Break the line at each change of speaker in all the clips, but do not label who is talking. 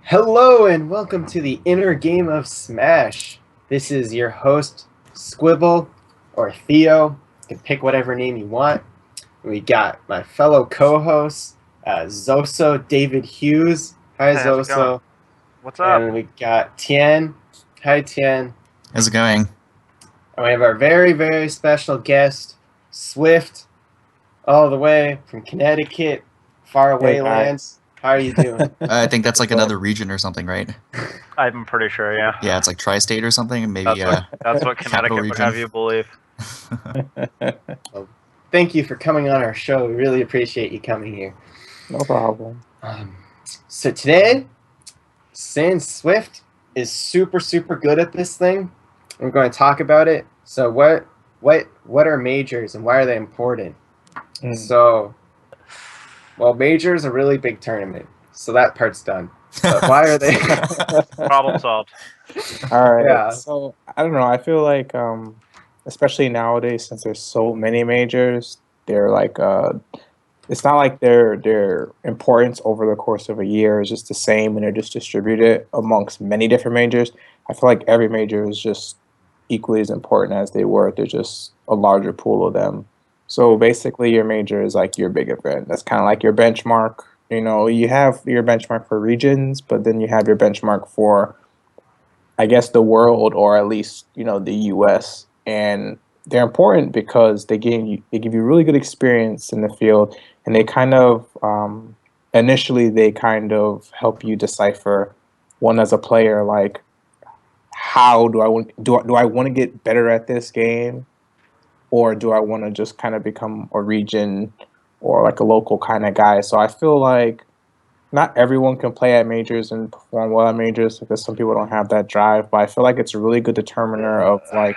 Hello and welcome to the Inner Game of Smash. This is your host, Squibble or Theo. You can pick whatever name you want. We got my fellow co-host, Zoso David Hughes. Hi,
Hey, how's it going?
Zoso.
What's up?
And we got Tien. Hi, Tien.
How's it going?
And we have our very, very special guest, Swift, all the way from Connecticut,
Hey
faraway lands.
guys.
How are you doing?
I think that's like
What's up?
another region or something, right?
I'm pretty sure, yeah.
Yeah, it's like tri-state or something, and maybe
That's what
capital
Connecticut would
region.
have you believe.
Well, thank you for coming on our show. We really appreciate you coming here.
No problem.
So today, since Swift is super, super good at this thing, we're going to talk about it. So what are majors and why are they important? So, well, majors are a really big tournament, so that part's done. But why are they?
Problem solved.
All right.
Yeah.
So I don't know. I feel like, especially nowadays, since there's so many majors, they're like, it's not like their importance over the course of a year is just the same, and they're just distributed amongst many different majors. I feel like every major is just equally as important as they were. There's just a larger pool of them. So basically, your major is like your big event. That's kind of like your benchmark. You know, you have your benchmark for regions, but then you have your benchmark for, I guess, the world, or at least, the U.S. And they're important because they give you really good experience in the field, and they kind of initially they kind of help you decipher one as a player, like how do I want to get better at this game, or do I want to just kind of become a region or like a local kind of guy? So I feel like not everyone can play at majors and perform well at majors because some people don't have that drive. But I feel like it's a really good determiner of like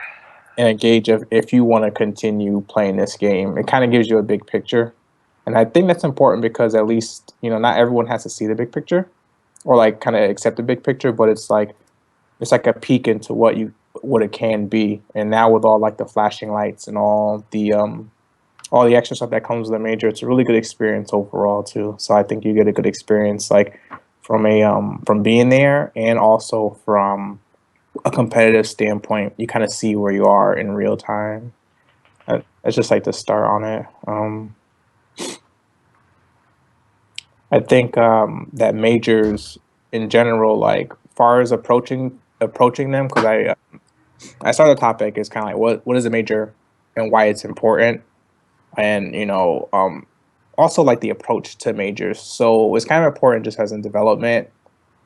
and a gauge of if you want to continue playing this game. It kind of gives you a big picture, and I think that's important because at least not everyone has to see the big picture or like kind of accept the big picture, but it's like a peek into what it can be. And now with all like the flashing lights and all the extra stuff that comes with a major, it's a really good experience overall too. So I think you get a good experience like from being there, and also from a competitive standpoint. You kind of see where you are in real time. That's just like the start on it. I think that majors in general, like far as approaching them, because I saw the topic is kind of like what is a major and why it's important, and also like the approach to majors. So it's kind of important just as in development,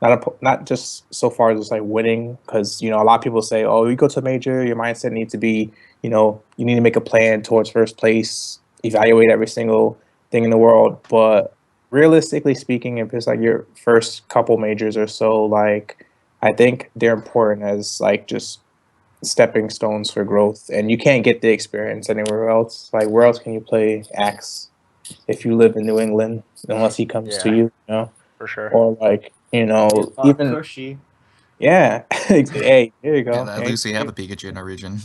not just so far as just like winning, because a lot of people say, oh, you go to a major, your mindset needs to be, you need to make a plan towards first place, evaluate every single thing in the world. But realistically speaking, if it's like your first couple majors or so, like I think they're important as like just stepping stones for growth, and you can't get the experience anywhere else. Like where else can you play Axe if you live in New England, unless he comes to
Yeah,
you,
for sure.
or like even
Cushy.
yeah. Hey, there you
Yeah,
go.
at
Hey,
least we have a Pikachu in our region.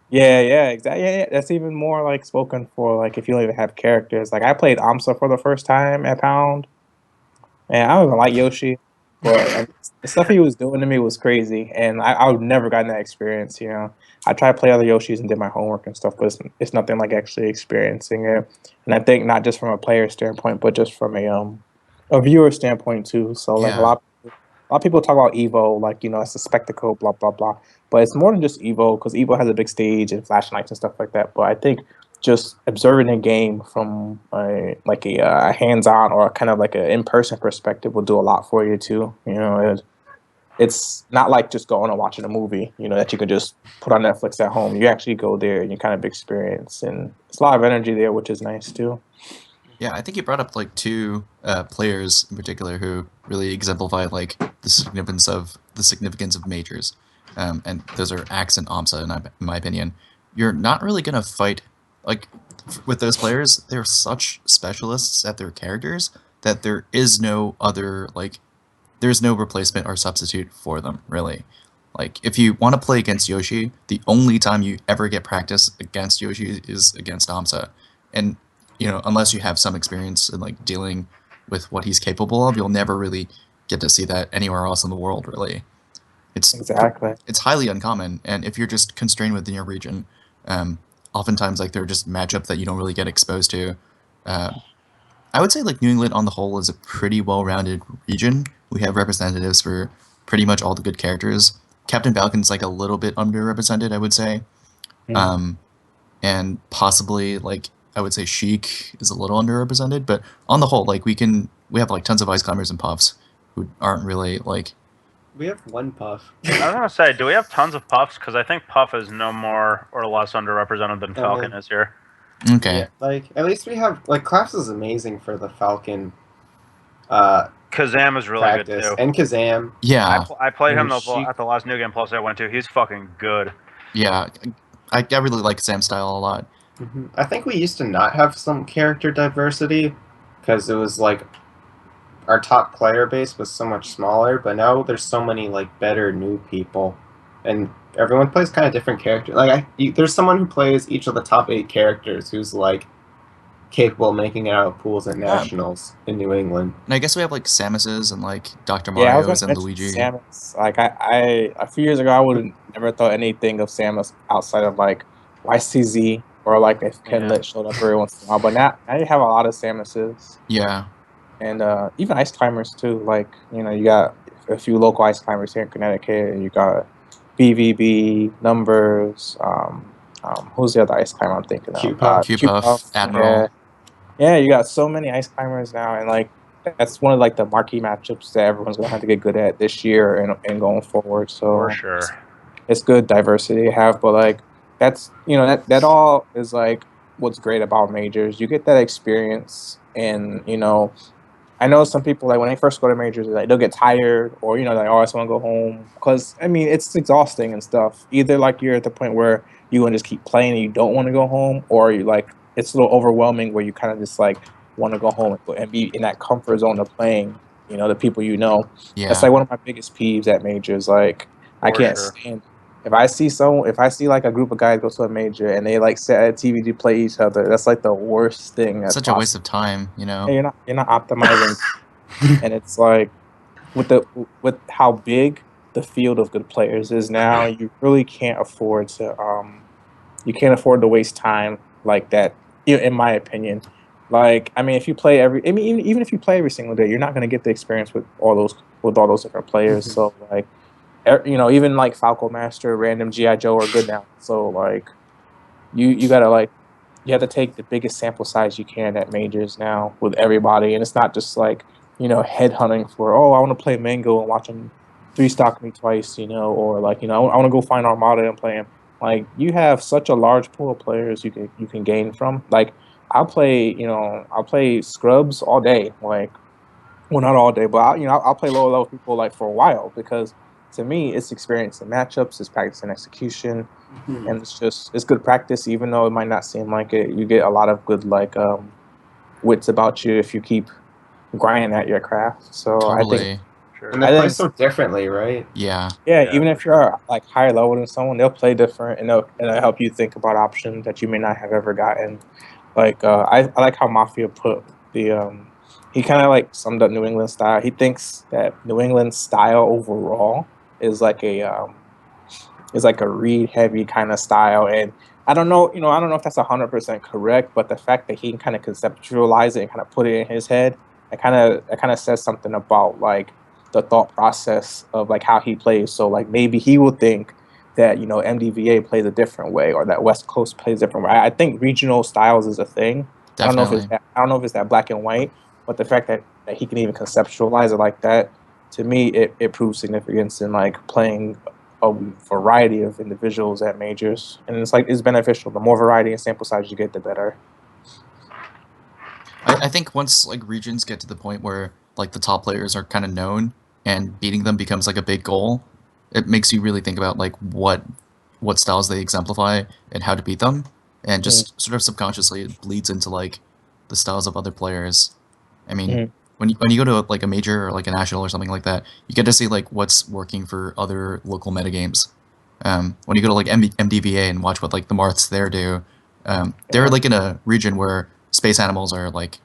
yeah, exactly. Yeah, that's even more like spoken for. Like if you don't even have characters. Like I played Amsa for the first time at Pound, and I don't even like Yoshi, but the stuff he was doing to me was crazy, and I would never gotten that experience. I tried to play other Yoshis and did my homework and stuff, but it's nothing like actually experiencing it. And I think not just from a player standpoint, but just from a viewer standpoint too. So like
Yeah,
a lot of people talk about Evo, like it's a spectacle, blah blah blah. But it's more than just Evo, because Evo has a big stage and flashing lights and stuff like that. But I think just observing a game from a hands-on or kind of like an in-person perspective will do a lot for you too. It's not like just going and watching a movie, that you could just put on Netflix at home. You actually go there and you kind of experience, and it's a lot of energy there, which is nice too.
yeah. I think you brought up like two players in particular who really exemplify like the significance of majors, and those are Axe and Amsa. In my opinion, you're not really gonna fight like with those players. They're such specialists at their characters that there is no other like there's no replacement or substitute for them, really. Like, if you want to play against Yoshi, the only time you ever get practice against Yoshi is against Amsa. And, unless you have some experience in, like, dealing with what he's capable of, you'll never really get to see that anywhere else in the world, really. It's
Exactly.
it's highly uncommon, and if you're just constrained within your region, oftentimes like they're just matchups that you don't really get exposed to. Uh, I would say like New England on the whole is a pretty well-rounded region. We have representatives for pretty much all the good characters. Captain Falcon's like a little bit underrepresented, I would say. Um, and possibly like I would say Sheik is a little underrepresented, but on the whole, like we have like tons of ice climbers and puffs who aren't really like
We have one puff.
I was gonna say, do we have tons of puffs? Because I think puff is no more or less underrepresented than Falcon is here.
okay.
Yeah, like at least we have like class is amazing for the Falcon
Kazam is really
practice
good too.
and Kazam.
Yeah,
I played him
And Sheik-
at the last New Game Plus I went to. He's fucking good.
yeah. I really like Sam's style a lot.
I think we used to not have some character diversity because it was like our top player base was so much smaller, but now there's so many like better new people, and everyone plays kind of different characters. Like there's someone who plays each of the top 8 characters who's like capable of making it out of pools at nationals in New England.
And I guess we have like Samus's and like Dr.
Yeah, I was
Mario's
gonna
and
mention
Luigi.
Samus. Like I a few years ago, I would have never thought anything of Samus outside of like YCZ or like if Ken Lit showed up every once in a while. But now you have a lot of Samuses
Yeah.
and even ice climbers too. Like you got a few local ice climbers here in Connecticut. And you got BVB numbers. Who's the other ice climber I'm thinking of?
Q-Puff.
Q-Puff, Admiral.
Yeah, you got so many ice climbers now, and like that's one of like the marquee matchups that everyone's gonna have to get good at this year and going forward. So
For sure.
it's good diversity to have, but like that's that all is like what's great about majors. You get that experience, and I know some people like when they first go to majors, like they'll get tired or like oh I just want to go home because I mean it's exhausting and stuff. Either like you're at the point where you want to just keep playing and you don't want to go home, or you like it's a little overwhelming where you kind of just like want to go home and be in that comfort zone of playing. The people
Yeah.
That's like one of my biggest peeves at majors. Like I
For
can't
sure.
stand if I see like a group of guys go to a major and they like sit at a TV to play each other. That's like the worst thing. That's
Such a waste of time, you know.
Yeah, you're not optimizing, and it's like with how big the field of good players is now, you really can't afford to waste time like that. In my opinion, like I mean, if you play even if you play every single day, you're not going to get the experience with all those different players.
Mhm.
So like, even like Falco Master, random GI Joe are good now. So like, you gotta like. You have to take the biggest sample size you can at majors now with everybody, and it's not just like head hunting for I want to play Mango and watch him 3-stock me twice, or like I want to go find Armada and play him. Like you have such a large pool of players you can gain from. Like I'll play scrubs all day, like well not all day, but I'll play lower level people like for a while because to me it's experience in matchups, it's practice and execution. And it's good practice, even though it might not seem like it. You get a lot of good like wits about you if you keep grinding at your craft. So I think
Totally.
Sure.
And they play so differently, right?
Yeah.
Yeah,
even if
for
you're like higher level than someone, they'll play different and they'll help you think about options that you may not have ever gotten. Like I like how Mafia put the he kind of like summed up New England style. He thinks that New England style overall is like a read heavy kind of style, and I don't know if that's 100% correct, but the fact that he can kind of conceptualize it and kind of put it in his head, it kind of says something about like the thought process of like how he plays. So like maybe he will think that MDVA plays a different way or that West Coast plays a different way. I think regional styles is a thing.
Definitely.
I don't know if it's that black and white, but the fact that he can even conceptualize it like that, to me, it proves significance in like playing a variety of individuals at majors, and it's beneficial. The more variety and sample size you get, the better.
I think once like regions get to the point where like the top players are kind of known and beating them becomes like a big goal, it makes you really think about like what styles they exemplify and how to beat them, and just sort of subconsciously it bleeds into like the styles of other players. I mean, when you go to like a major or like a national or something like that, you get to see like what's working for other local metagames. When you go to like MDVA and watch what like the Marths there do, they're like in a region where space animals are like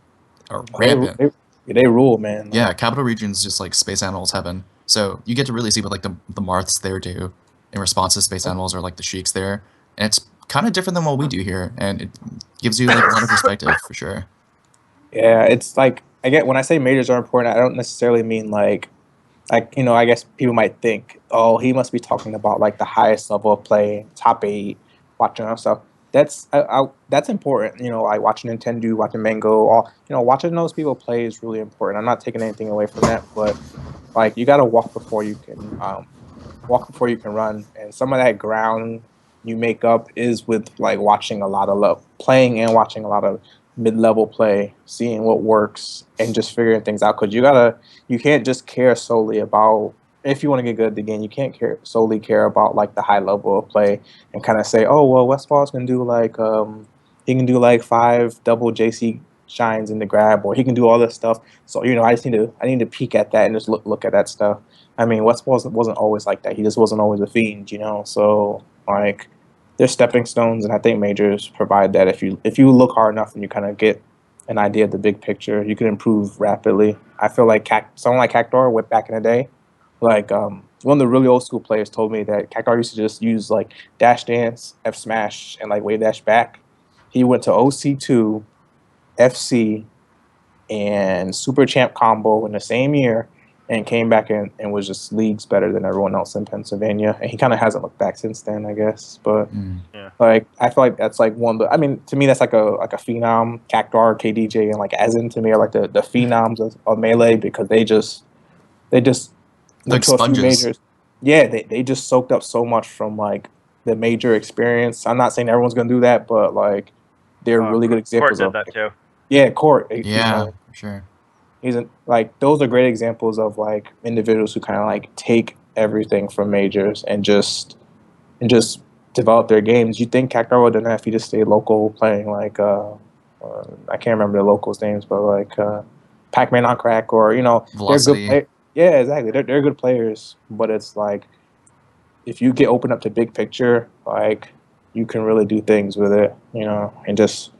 rampant.
They rule, man.
Yeah, Capital Region's just like Space Animals heaven. So you get to really see what like the Marths there do in response to Space Animals or like the Sheiks there. And it's kind of different than what we do here, and it gives you like a lot of perspective for sure.
Yeah, it's like I get when I say majors are important, I don't necessarily mean like I guess people might think, oh, he must be talking about like the highest level of play, top eight, watching and stuff. That's important. Like watching Nintendo, watching Mango, all watching those people play is really important. I'm not taking anything away from that, but like you got to walk before you can run, and some of that ground you make up is with like watching a lot of playing and watching a lot of mid-level play, seeing what works, and just figuring things out. Because you can't just care solely about if you want to get good at the game. You can't solely care about like the high level of play and kind of say, oh well, Westfall's can do like he can do like 5 double JC shines in the grab, or he can do all this stuff. So I need to peek at that and just look at that stuff. I mean, Westfall wasn't always like that. He just wasn't always a fiend. So like, there's stepping stones, and I think majors provide that. If you look hard enough and you kind of get an idea of the big picture, you can improve rapidly. I feel like someone like Cactar went back in the day. Like one of the really old school players told me that Cactar used to just use like dash dance, F smash, and like wave dash back. He went to OC2, FC, and Super Champ combo in the same year, and came back and was just leagues better than everyone else in Pennsylvania. And he kind of hasn't looked back since then, I guess. But
Yeah.
like, I feel like that's like one of the. I mean, to me, that's like a phenom. Cactar, KDJ, and like Asin to me are like the phenoms of Melee, because they just
Like
went to a few
sponges.
majors. Yeah, they just soaked up so much from like the major experience. I'm not saying everyone's gonna do that, but like they're really good
Court
examples
did
of
that
it.
too.
Yeah, Court.
Yeah, for sure.
Like those are great examples of like individuals who kind of like take everything from majors and just develop their games. You think Cactar would have done that if he just stayed local playing like I can't remember the locals names, but like Pac-Man on Crack, or they're good
Velocity.
play. Yeah, exactly. They're good players, but it's like if you get open up to big picture, like you can really do things with it, and just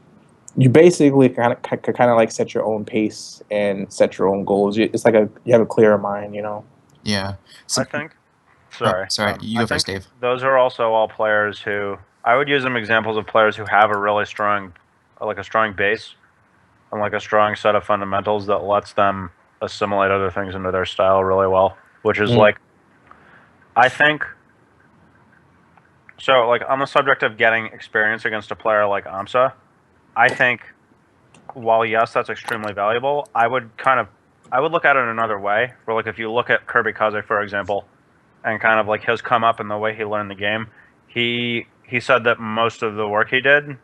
you basically kind of like set your own pace and set your own goals. It's like you have a clearer mind.
Yeah. So,
I think. Sorry.
sorry, you
I
go first,
think
Dave.
those are also all players who I would use them examples of players who have a really strong, like a strong base and like a strong set of fundamentals that lets them assimilate other things into their style really well. Which is like, I think. So like on the subject of getting experience against a player like Amsa, I think while yes, that's extremely valuable, I would look at it another way. Where like if you look at Kirby Kaze, for example, and kind of like his come up and the way he learned the game, he said that most of the work he did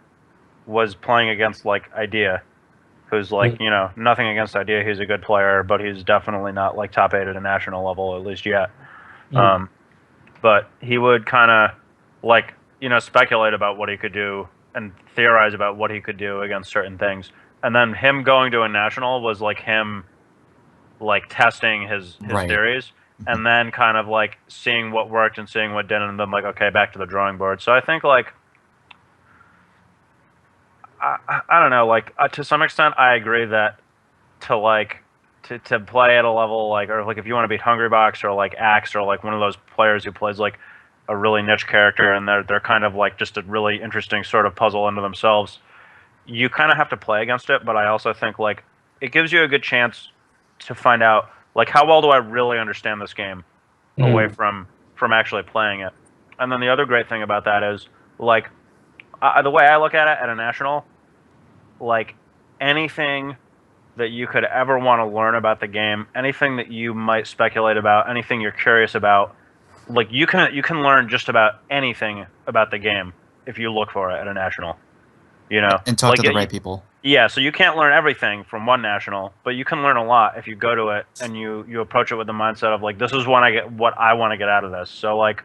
was playing against like Idea, who's like nothing against Idea, he's a good player, but he's definitely not like top 8 at a national level, at least yet. But he would kind of like speculate about what he could do and theorize about what he could do against certain things, and then him going to a national was like him like testing his
Right.
theories, and then kind of like seeing what worked and seeing what didn't, and then like okay, back to the drawing board. So I think like I don't know, like to some extent I agree that to play at a level like, or like if you want to beat Hungrybox or like Axe or like one of those players who plays like a really niche character and they're kind of like just a really interesting sort of puzzle into themselves, you kind of have to play against it. But I also think like it gives you a good chance to find out like how well do I really understand this game away from actually playing it. And then the other great thing about that is like the way I look at it at a national, like anything that you could ever want to learn about the game, anything that you might speculate about, anything you're curious about, like you can learn just about anything about the game if you look for it at a national.
And talk
like
to the right people.
yeah, so you can't learn everything from one national, but you can learn a lot if you go to it and you approach it with the mindset of like, this is what I want to get out of this. So like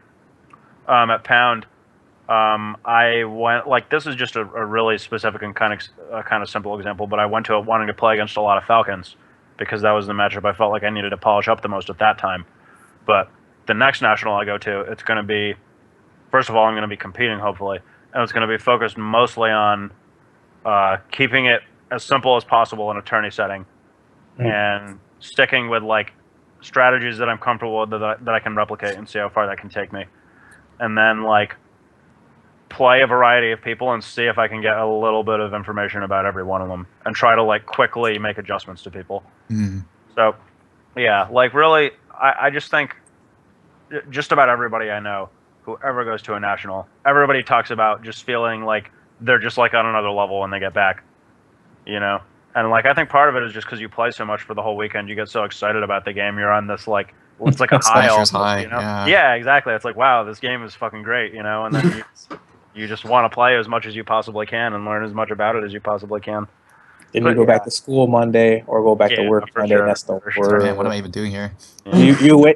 at Pound, I went like, this is just a really specific and kind of simple example, but I went to it wanting to play against a lot of Falcons because that was the matchup I felt like I needed to polish up the most at that time. But the next national I go to, it's going to be, first of all, I'm going to be competing hopefully, and it's going to be focused mostly on keeping it as simple as possible in a tourney setting, and sticking with like strategies that I'm comfortable with that I can replicate and see how far that can take me, and then like play a variety of people and see if I can get a little bit of information about every one of them and try to like quickly make adjustments to people. So yeah, like really, I just think just about everybody I know who ever goes to a national, everybody talks about just feeling like they're just like on another level when they get back, you know? And like I think part of it is just because you play so much for the whole weekend, you get so excited about the game, you're on this like it's like a high
Smasher's
almost,
high,
you know?
yeah.
Yeah, exactly. It's like wow, this game is fucking great, you know? And then you just want to play as much as you possibly can and learn as much about it as you possibly can.
Then
But
you go back to school Monday or go back to
Yeah,
work
for
Monday.
sure,
That's the
for sure.
Man, what am I
worst.
even doing here?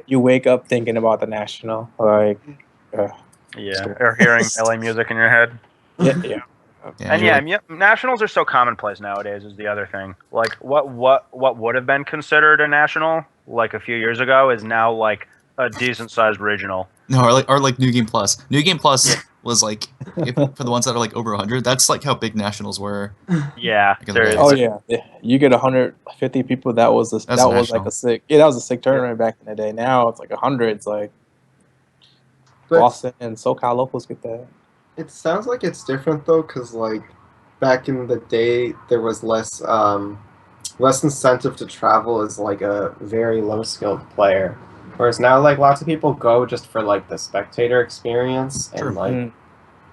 You wake up thinking about the national, like
Yeah, or hearing LA music in your head.
yeah.
Yeah,
And
you're
yeah,
like,
nationals are so commonplace nowadays. Is the other thing. Like what would have been considered a national like a few years ago is now like a decent sized regional.
no, or like New Game Plus. New Game Plus was like, for the ones that are like over 100, that's like how big nationals were.
Yeah,
Back in the
there
day.
is.
Oh yeah. You get 150 people. That was
That's
that was like
national.
a sick. Yeah, that was a sick tournament back in the day. Now it's like 100. It's like
But
Boston and SoCal locals get that.
it sounds like it's different though, because like back in the day, there was less incentive to travel as like a very low skilled player. Whereas now, like lots of people go just for like the spectator experience
True.
and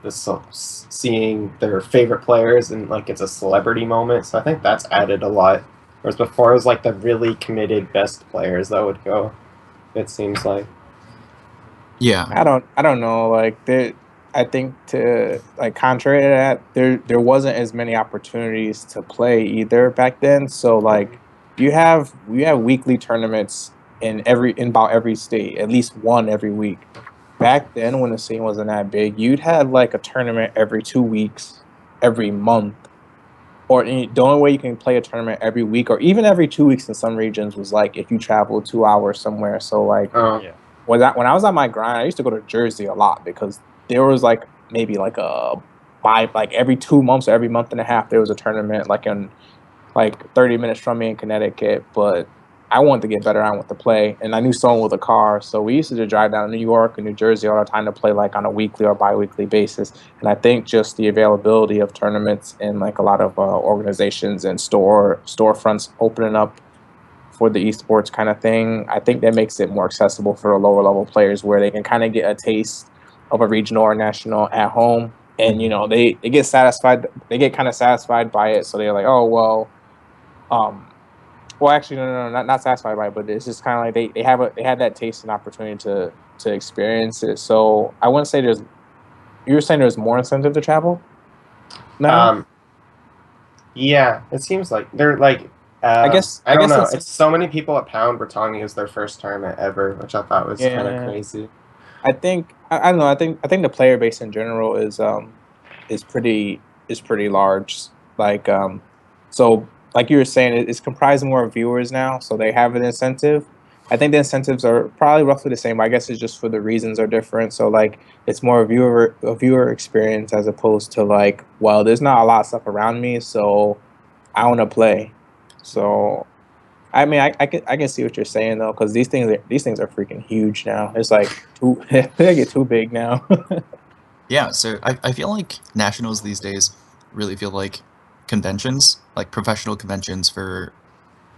like seeing their favorite players and like it's a celebrity moment. So I think that's added a lot. Whereas before it was like the really committed best players that would go. It seems like.
Yeah.
I don't know. Like I think to like contrary to that, there wasn't as many opportunities to play either back then. So like we have weekly tournaments in about every state, at least one every week. Back then, when the scene wasn't that big, you'd had like a tournament every 2 weeks, every month, or the only way you can play a tournament every week or even every 2 weeks in some regions was like if you travel 2 hours somewhere. So like
Yeah.
when I was on my grind, I used to go to Jersey a lot because there was like maybe like like every 2 months or every month and a half there was a tournament like in like 30 minutes from me in Connecticut. But I wanted to get better. I wanted to play, and I knew someone with a car, so we used to just drive down to New York and New Jersey all the time to play like on a weekly or biweekly basis. And I think just the availability of tournaments and like a lot of organizations and storefronts opening up for the esports kind of thing, I think that makes it more accessible for the lower level players where they can kind of get a taste of a regional or national at home. And they get satisfied. They get kind of satisfied by it, so they're like, oh well, well actually no, not satisfied by it, but it's just kind of like they have that taste and opportunity to experience it. So I wouldn't say you were saying there's more incentive to travel now.
Yeah, it seems like they're like.
I guess
I don't know.
it's
It's so many people at Pound were telling me it's their first tournament ever, which I thought was kind of
yeah.
crazy.
I think I don't know. I think the player base in general is pretty large. Like so like you were saying, it's comprised more of viewers now, so they have an incentive. I think the incentives are probably roughly the same. I guess it's just for the reasons are different. So like it's more a viewer experience as opposed to like, well, there's not a lot of stuff around me, so I want to play. So I mean, I can see what you're saying though, because these things are freaking huge now. It's like they get too big now.
Yeah, so I feel like nationals these days really feel like conventions, like professional conventions for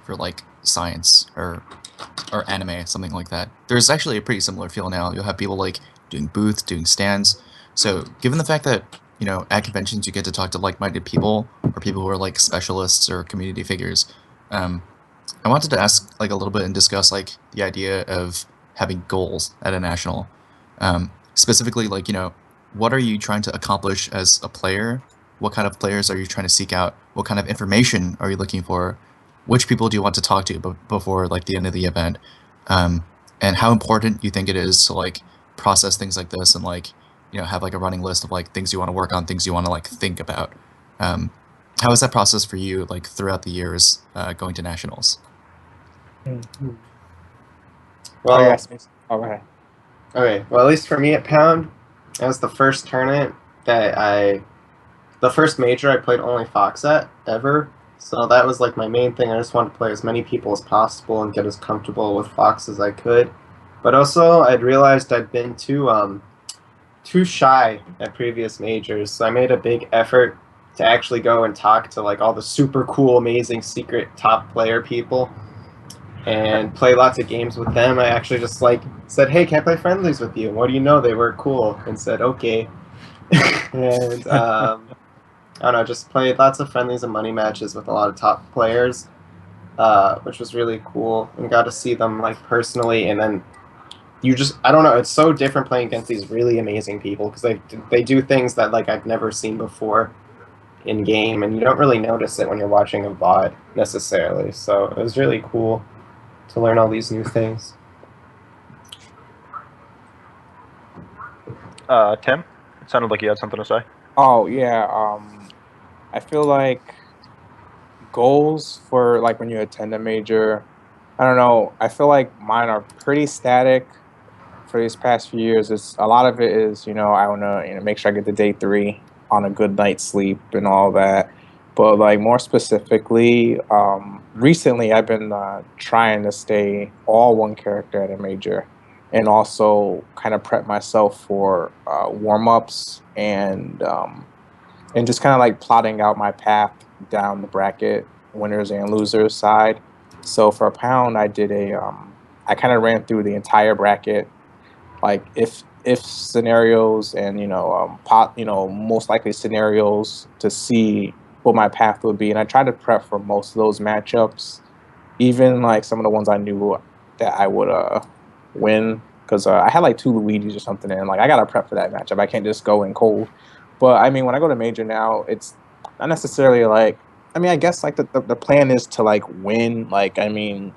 like science or anime, something like that. There's actually a pretty similar feel now. You'll have people like doing booths, doing stands. So given the fact that, at conventions you get to talk to like-minded people or people who are like specialists or community figures, I wanted to ask like a little bit and discuss like the idea of having goals at a national. Specifically, like, what are you trying to accomplish as a player? What kind of players are you trying to seek out? What kind of information are you looking for? Which people do you want to talk to before like the end of the event? Um, and how important you think it is to like process things like this and like, have like a running list of like things you want to work on, things you want to like think about. Um, how is that process for you like throughout the years going to nationals?
Well,
yes. Okay.
okay. Well, at least for me at Pound, that was the first tournament the first major I played only Fox at ever. So that was like my main thing. I just wanted to play as many people as possible and get as comfortable with Fox as I could. But also, I'd realized I'd been too shy at previous majors, so I made a big effort to actually go and talk to like all the super cool, amazing, secret top player people and play lots of games with them. I actually just like said, "Hey, can I play friendlies with you? What do you know? They were cool," and said, "Okay." And I don't know, just played lots of friendlies and money matches with a lot of top players, which was really cool, and got to see them like personally. And then you just, I don't know, it's so different playing against these really amazing people because they do things that like I've never seen before in game, and you don't really notice it when you're watching a VOD necessarily. So it was really cool to learn all these new things.
Tim, it sounded like you had something to say.
Oh yeah, I feel like goals for like when you attend a major, I don't know. I feel like mine are pretty static for these past few years. It's a lot of it is I want to make sure I get to day 3 on a good night's sleep and all that. But like more specifically, recently I've been trying to stay all one character at a major, and also kind of prep myself for warm ups and just kind of like plotting out my path down the bracket, winners and losers side. So for a pound, I kind of ran through the entire bracket, like if scenarios and most likely scenarios to see what my path would be, and I tried to prep for most of those matchups, even like some of the ones I knew that I would win, because I had like 2 Luigi's or something, and like I gotta prep for that matchup. I can't just go in cold. But I mean, when I go to major now, it's not necessarily like. I mean, I guess like the plan is to like win. Like I mean,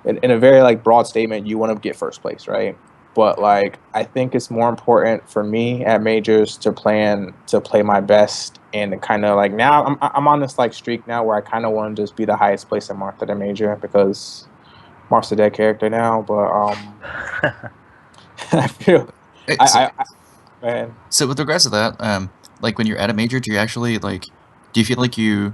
in a very like broad statement, you want to get first place, right? But like I think it's more important for me at majors to plan to play my best, and to kind of like now I'm on this like streak now where I kind of want to just be the highest place in Marth at a major, because Marth's a dead character now. But I feel
Hey,
I man.
so with regards to that, like when you're at a major, do you actually like, do you feel like do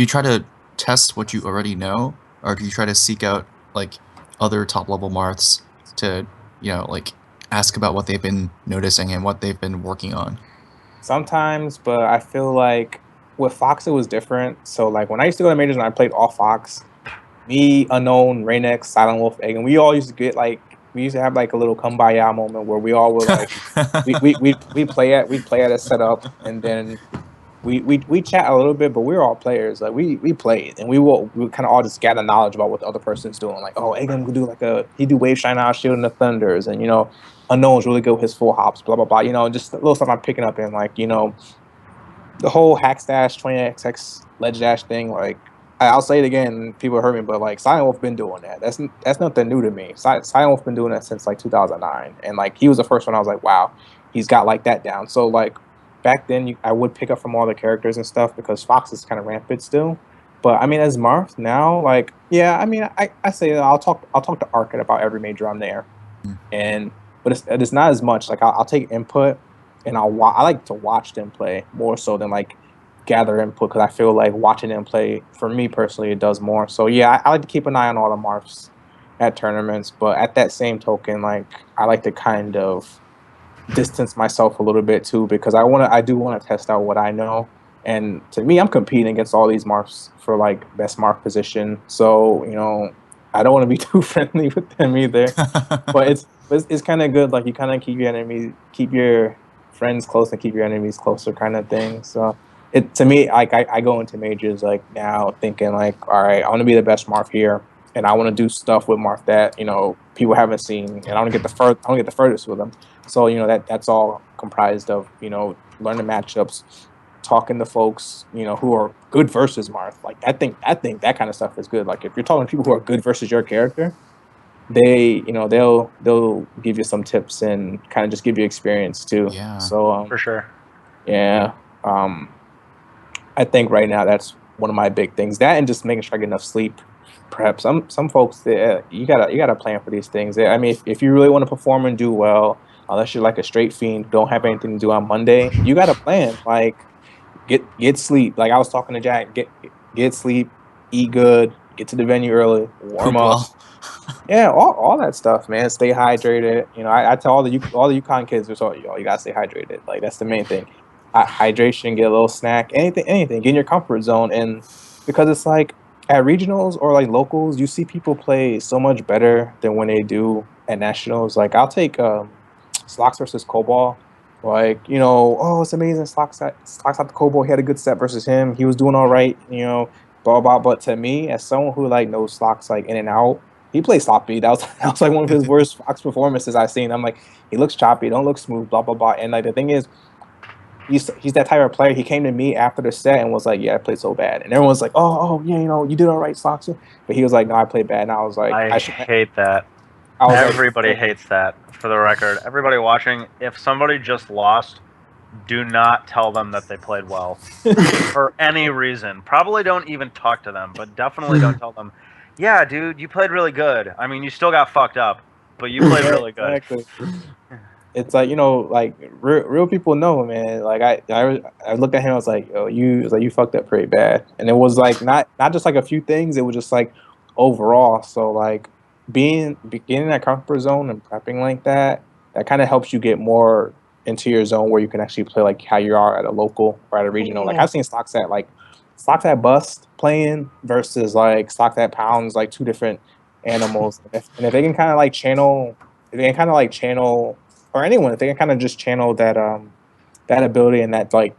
you try to test what you already know, or do you try to seek out like other top level Marths to, like ask about what they've been noticing and what they've been working on?
Sometimes, but I feel like with Fox it was different. So like when I used to go to majors and I played all Fox, me, Unknown, Raynex, Silent Wolf, Egg, and we all used to get like we used to have like a little kumbaya moment where we all were like we play at a setup, and then we chat a little bit, but we're all players. Like we played, and we kind of all just gather knowledge about what the other person's doing. Like, oh, Egan could do he do wave shine out, shield, and the thunders, and Unknown's really good with his full hops, blah blah blah. Just little stuff I'm picking up in, like the whole hack stash 20xx ledge dash thing. Like I'll say it again, people heard me, but like Silent Wolf been doing that. That's nothing new to me. Silent Wolf been doing that since like 2009, and like he was the first one. I was like, wow, he's got like that down. So like back then, I would pick up from all the characters and stuff because Fox is kind of rampant still. But I mean, as Marth now, like yeah, I mean, I say that I'll talk to Arcade about every major I'm there, and but it's not as much. Like I'll take input, and I like to watch them play more so than like gather input, because I feel like watching them play, for me personally, it does more. So yeah, I like to keep an eye on all the Marths at tournaments, but at that same token, like I like to kind of distance myself a little bit too, because I do want to test out what I know. And to me, I'm competing against all these Marths for like best Marth position. So, I don't want to be too friendly with them either. But it's kind of good. Like you kind of keep your friends close and keep your enemies closer, kind of thing. So it to me, like I go into majors like now thinking like, all right, I want to be the best Marth here, and I want to do stuff with Marth that people haven't seen, and I want to get the furthest with them. So that's all comprised of learning matchups, talking to folks who are good versus Marth. Like I think that kind of stuff is good. Like if you're talking to people who are good versus your character, they'll give you some tips and kind of just give you experience too.
Yeah.
So
For sure.
yeah, I think right now that's one of my big things. That and just making sure I get enough sleep. Perhaps some folks, you gotta plan for these things. I mean, if you really want to perform and do well, unless you're like a straight fiend, don't have anything to do on Monday, you gotta plan. Like get sleep. Like I was talking to Jack, get sleep, eat good, get to the venue early, warm
Poop
up.
well.
Yeah, all that stuff, man. Stay hydrated. You know, I tell all the UConn kids, it's all you gotta stay hydrated. Like that's the main thing. Hydration, get a little snack, anything. Get in your comfort zone, and because it's like at regionals or like locals, you see people play so much better than when they do at nationals. Like I'll take Slox versus Cobalt. Like oh, it's amazing. Slox out the Cobalt. He had a good set versus him. He was doing all right. Blah blah. But to me, as someone who like knows Slox like in and out. He plays sloppy. That was like one of his worst Fox performances I've seen. I'm like, he looks choppy, don't look smooth, blah blah blah. And like the thing is, he's that type of player. He came to me after the set and was like, "Yeah, I played so bad." And everyone's like, "Oh yeah, you did all right, Soxer." But he was like, "No, I played bad." And I was like,
I hate that.
I was
Everybody
like,
hates that. For the record, everybody watching, if somebody just lost, do not tell them that they played well for any reason. Probably don't even talk to them, but definitely don't tell them, "Yeah, dude, you played really good." I mean, you still got fucked up, but you played really good.
exactly. It's like like real people know, man. Like I looked at him, I was like, "Yo, you fucked up pretty bad." And it was like not just like a few things, it was just like overall. So like getting in that comfort zone and prepping like that kind of helps you get more into your zone where you can actually play like how you are at a local or at a regional. Like I've seen stocks at bust playing versus like stocks at pounds, like two different animals. And if they can kind of like channel, if they can kind of like channel or anyone, if they can kind of just channel that ability and that like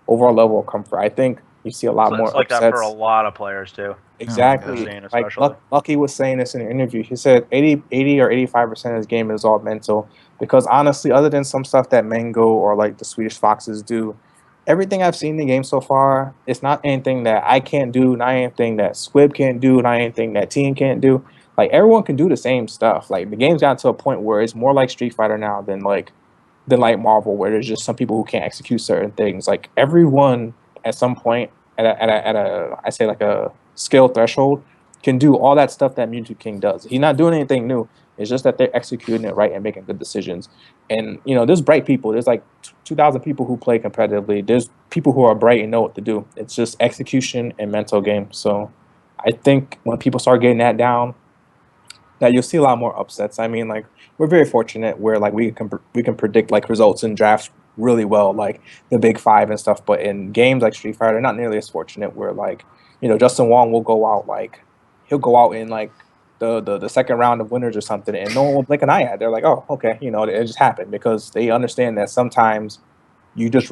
overall level of comfort, I think you see a lot
So it's
more
like that for a
upsets.
lot of players too.
Exactly.
Scene
Like
especially.
Lucky was saying this in an interview. He said 80 or 85% of his game is all mental. Because honestly, other than some stuff that Mango or like the Swedish Foxes do, everything I've seen in the game so far, it's not anything that I can't do, not anything that Squib can't do, not anything that Team can't do. Like everyone can do the same stuff. Like the game's gotten to a point where it's more like Street Fighter now than like Marvel, where there's just some people who can't execute certain things. Like everyone at some point at a I say like a skill threshold can do all that stuff that Mewtwo King does. He's not doing anything new. It's just that they're executing it right and making good decisions. And there's bright people. There's like 2,000 people who play competitively. There's people who are bright and know what to do. It's just execution and mental game. So I think when people start getting that down, that you'll see a lot more upsets. I mean, like we're very fortunate where like we can predict like results in drafts really well, like the big five and stuff. But in games like Street Fighter, not nearly as fortunate where like Justin Wong will go out like he'll go out in like the second round of winners or something, and no one will blink an eye at. They're like, oh, okay, it just happened because they understand that sometimes you just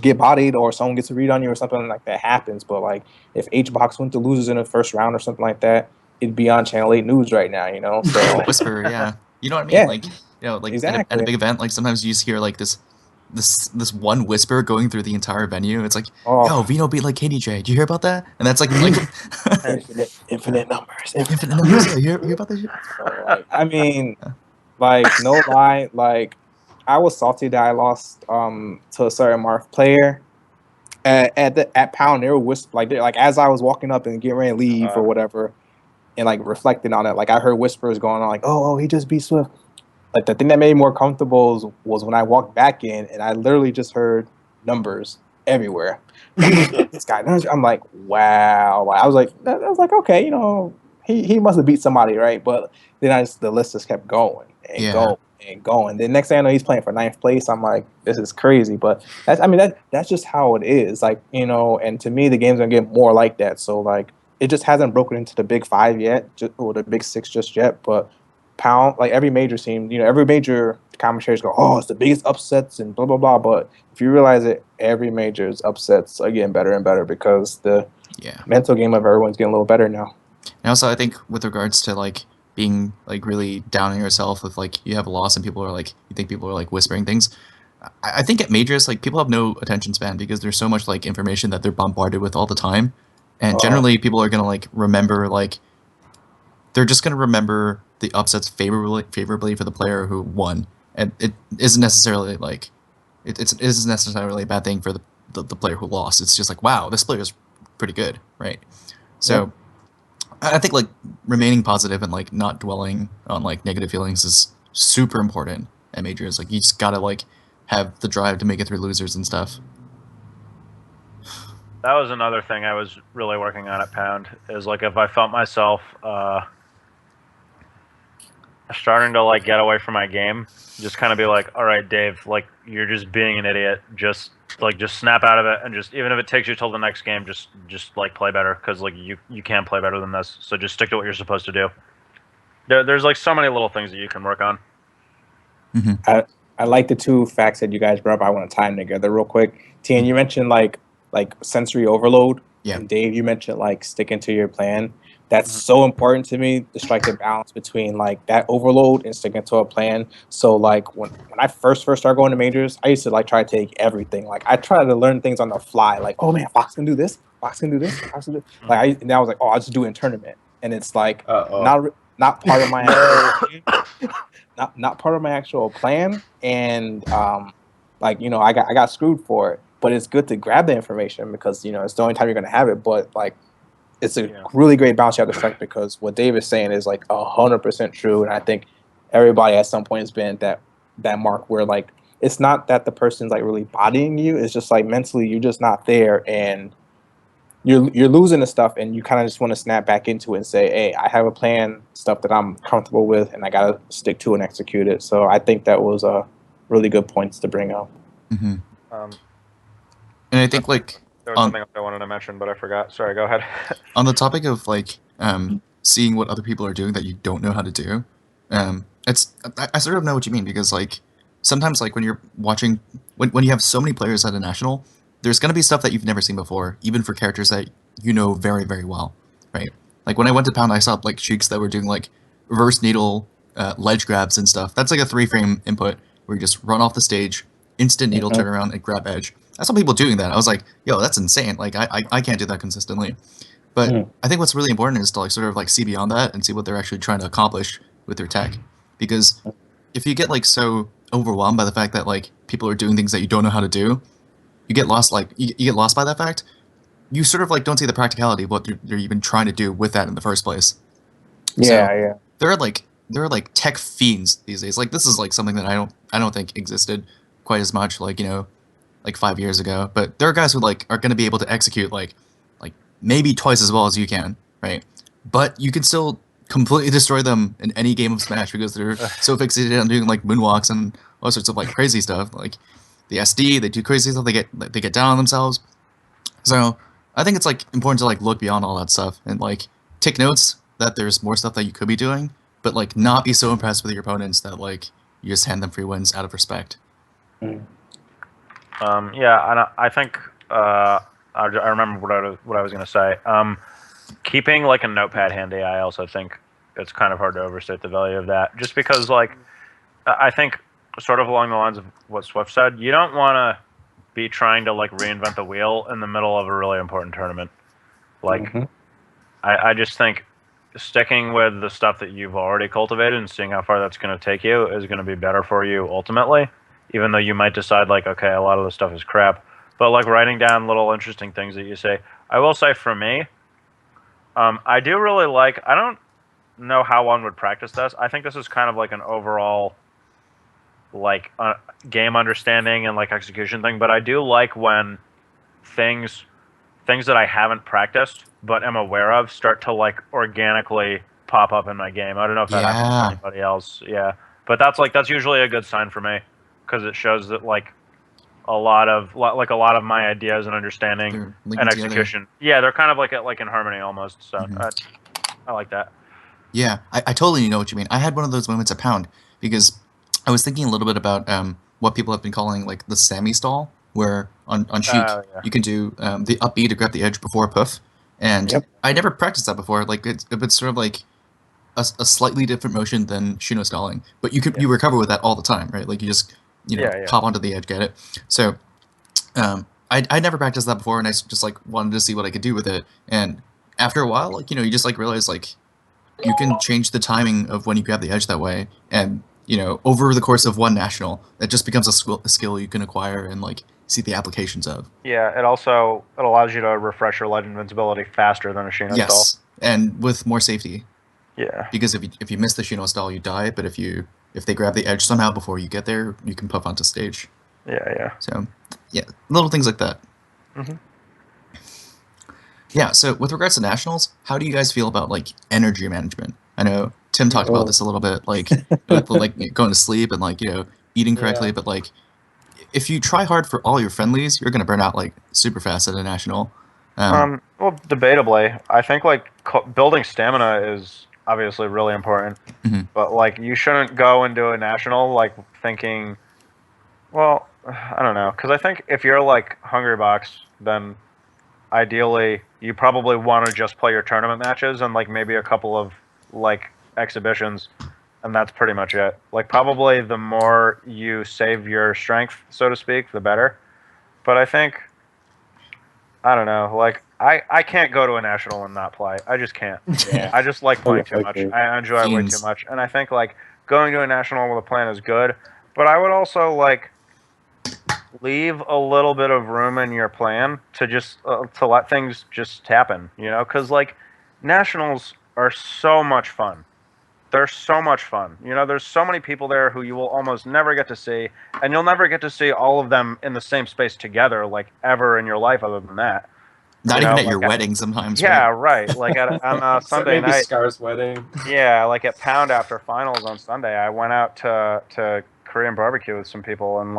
get bodied or someone gets a read on you or something like that happens. But like if HBox went to losers in the first round or something like that, it'd be on Channel 8 News right now, So
Whisper, yeah. You know what I mean?
yeah,
Like, like at a
exactly.
big event, like sometimes you just hear like this one whisper going through the entire venue. It's like,
Oh,
yo, Vino beat like KDJ. Did you hear about that? And that's like
infinite numbers.
infinite numbers. Yeah, you hear about that shit?
So, like, I mean, like no lie, like I was salty that I lost to a certain Marth player at Pound. They were like as I was walking up and getting ready to leave or whatever, and like reflecting on it, like I heard whispers going on, like oh he just beat Swift. Like the thing that made me more comfortable was when I walked back in and I literally just heard numbers everywhere. Like, this guy, I'm like, wow. I was like, okay, he must have beat somebody, right? But then the list just kept going and
Yeah.
going and going. Then next thing I know, he's playing for ninth place. I'm like, this is crazy. But that's just how it is. Like, and to me, the game's gonna get more like that. So like, it just hasn't broken into the big five yet, or the big six just yet. But Pound, like every major team, every major commentators go, oh, it's the biggest upsets and blah blah blah. But if you realize it, every major's upsets are getting better and better because the
Yeah.
mental game of everyone's getting a little better now.
And also, I think with regards to like being like really down on yourself, if like you have a loss and people are like, you think people are like whispering things. I think at majors, like people have no attention span because there's so much like information that they're bombarded with all the time, and generally people are gonna like remember like they're just gonna remember the upsets favorably for the player who won, and it isn't necessarily like it isn't necessarily a bad thing for the player who lost. It's just like wow, this player is pretty good, right? So. I think like remaining positive and like not dwelling on like negative feelings is super important at majors. Like you just gotta like have the drive to make it through losers and stuff.
That was another thing I was really working on at Pound. Is like if I felt myself starting to like get away from my game, just kind of be like, all right, Dave, like you're just being an idiot. Just snap out of it, and just even if it takes you till the next game, just like play better, because like you can play better than this. So just stick to what you're supposed to do. There's like so many little things that you can work on.
I like the two facts that you guys brought up. I want to tie them together real quick. Tian, you mentioned like sensory overload.
Yeah.
And Dave, you mentioned like sticking to your plan. That's so important to me to strike the balance between like that overload and sticking to a plan. So like when I first started going to majors, I used to like try to take everything. Like I tried to learn things on the fly. Like, oh man, Fox can do this. Fox can do this. Fox can do. Like and I was like, oh, I'll just do it in tournament. And it's like not part of my not part of my actual plan. And like I got screwed for it. But it's good to grab the information because it's the only time you're gonna have it. But like it's a really great balance you have to strike, because what Dave is saying is like 100% true, and I think everybody at some point has been at that mark where like it's not that the person's like really bodying you, it's just like mentally you're just not there, and you're losing the stuff, and you kind of just want to snap back into it and say, hey, I have a plan, stuff that I'm comfortable with, and I gotta stick to and execute it. So I think that was a really good points to bring up.
And I think like
there was something else I wanted to mention, but I forgot. Sorry, go ahead.
on the topic of like seeing what other people are doing that you don't know how to do, I sort of know what you mean, because like sometimes like when you're watching when you have so many players at a national, there's gonna be stuff that you've never seen before, even for characters that you know very, very well, right? Like when I went to Pound, I saw like Sheiks that were doing like reverse needle ledge grabs and stuff. That's like a 3-frame input where you just run off the stage, instant needle turnaround, and grab edge. I saw people doing that. I was like, yo, that's insane. Like I can't do that consistently. But I think what's really important is to like sort of like see beyond that and see what they're actually trying to accomplish with their tech. Because if you get like so overwhelmed by the fact that like people are doing things that you don't know how to do, you get lost. Like you get lost by that fact. You sort of like don't see the practicality of what you're even trying to do with that in the first place.
Yeah.
There are like tech fiends these days. Like this is like something that I don't think existed quite as much like like 5 years ago. But there are guys who like are going to be able to execute like maybe twice as well as you can, right? But you can still completely destroy them in any game of Smash because they're so fixated on doing like moonwalks and all sorts of like crazy stuff. Like the SD, they do crazy stuff. They get down on themselves. So I think it's like important to like look beyond all that stuff and like take notes that there's more stuff that you could be doing, but like not be so impressed with your opponents that like you just hand them free wins out of respect.
Yeah, and I think I remember what I was going to say. Keeping like a notepad handy, I also think it's kind of hard to overstate the value of that. Just because, like, I think sort of along the lines of what Swift said, you don't want to be trying to like reinvent the wheel in the middle of a really important tournament. Like, I just think sticking with the stuff that you've already cultivated and seeing how far that's going to take you is going to be better for you ultimately. Even though you might decide like, okay, a lot of this stuff is crap. But like writing down little interesting things that you say. I will say for me, I do really like, I don't know how one would practice this. I think this is kind of like an overall like game understanding and like execution thing. But I do like when things that I haven't practiced but am aware of start to like organically pop up in my game. I don't know if that happens to anybody else. Yeah. But that's usually a good sign for me, because it shows that like a lot of my ideas and understanding and execution. Yeah, they're kind of like in harmony almost. So I like that.
Yeah, I totally know what you mean. I had one of those moments at Pound because I was thinking a little bit about what people have been calling like the Sammy stall, where on Sheik you can do the up B to grab the edge before a puff, and I never practiced that before. Like it's sort of like a slightly different motion than Shino stalling, but you recover with that all the time, right? Like you just pop onto the edge, get it. So I never practiced that before, and I just like wanted to see what I could do with it. And after a while, like you just like realize like you can change the timing of when you grab the edge that way, and over the course of one national, that just becomes a skill you can acquire and like see the applications of.
Yeah, it allows you to refresh your ledge invincibility faster than a Shino stall.
Yes, and with more safety.
Yeah.
Because if you miss the Shino stall, you die. But if they grab the edge somehow before you get there, you can puff onto stage.
Yeah.
So, yeah, little things like that. Yeah, so with regards to nationals, how do you guys feel about like energy management? I know Tim talked about
Oh.
this a little bit, like like going to sleep and like eating correctly,
Yeah.
but like if you try hard for all your friendlies, you're gonna burn out like super fast at a national.
Well, debatably, I think like building stamina is obviously really important,
Mhm.
but like you shouldn't go and do a national like thinking, well, I don't know, because I think if you're like Hungry Box, then ideally you probably want to just play your tournament matches and like maybe a couple of like exhibitions, and that's pretty much it. Like probably the more you save your strength, so to speak, the better. But I think I don't know. Like I can't go to a national and not play. I just can't.
Yeah.
I just like playing too
Okay,
much.
okay.
I enjoy it way too
Fiends.
much, and I think like going to a national with a plan is good. But I would also like leave a little bit of room in your plan to just to let things just happen. You know, because like nationals are so much fun. They're so much fun. You know, there's so many people there who you will almost never get to see, and you'll never get to see all of them in the same space together, like ever in your life. Other than that,
Not
you
even
know,
at your
like
wedding sometimes,
yeah,
right?
right. Like on
So
Sunday
maybe
night,
Scar's wedding.
yeah, like at Pound after finals on Sunday, I went out to Korean barbecue with some people, and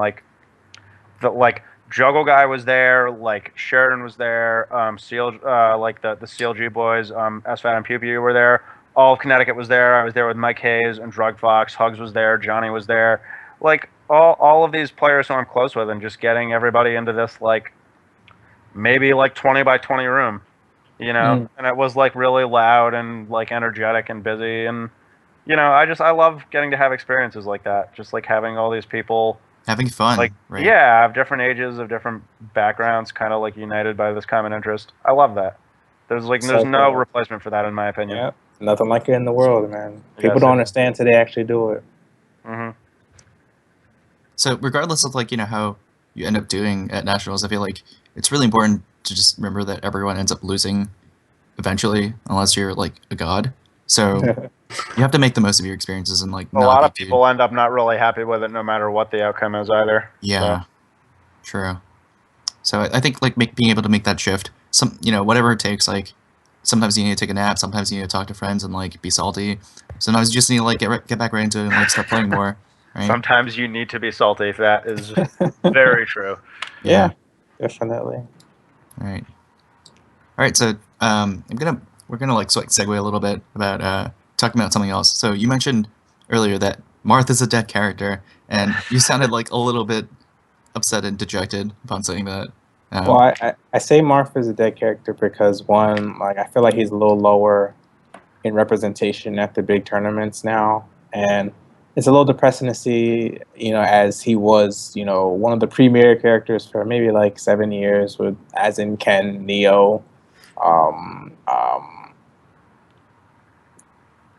the like Juggle guy was there, like Sheridan was there, Seal, like the CLG boys, SFAT and Pew Pew were there. All of Connecticut was there. I was there with Mike Hayes and Drug Fox. Hugs was there. Johnny was there. Like all of these players who I'm close with, and just getting everybody into this like maybe like 20 by 20 room, you know,
Mm.
and it was like really loud and like energetic and busy, and you know, I love getting to have experiences like that, just like having all these people
Having fun,
like
right?
yeah, of different ages, of different backgrounds, kind of like united by this common interest. I love that.
It's
There's
like,
no replacement for that in my opinion.
yeah, nothing like it in the world, man. People
Yes,
don't
it is.
understand till they actually do it.
Hmm.
So regardless of like how you end up doing at nationals, I feel like it's really important to just remember that everyone ends up losing eventually, unless you're like a god. So you have to make the most of your experiences and like
A
not
lot
be
of
too.
people end up not really happy with it, no matter what the outcome is either.
Yeah, true. So I think like being able to make that shift, whatever it takes. Like sometimes you need to take a nap, sometimes you need to talk to friends and like be salty. Sometimes you just need to like get back right into it and like start playing more. Right?
Sometimes you need to be salty. That is very true.
Yeah, definitely.
All right. All right. So we're gonna like segue a little bit about talking about something else. So you mentioned earlier that Martha's a dead character, and you sounded like a little bit upset and dejected upon saying that.
Well, I say Marth is a dead character because one, like I feel like he's a little lower in representation at the big tournaments now, and it's a little depressing to see, as he was, one of the premier characters for maybe like 7 years, with as in Ken, Neo, um, um,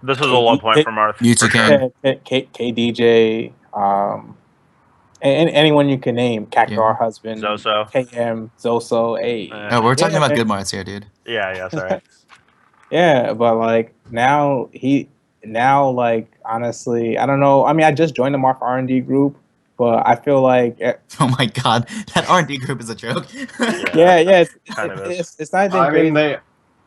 This is a low point for Marth,
Mewtwo
for sure.
King.
KDJ, and anyone you can name, Cactuar
Yeah.
Husband,
Zoso.
KM, Zoso, hey.
Oh, we're talking about
Yeah.
good Marths here, dude.
Yeah, sorry.
Yeah, but like now like honestly, I don't know. I mean, I just joined the Marth R&D group, but I feel like
Oh my god, that R&D group is a joke.
yeah,
kind of is.
it's not even
I
great.
mean, they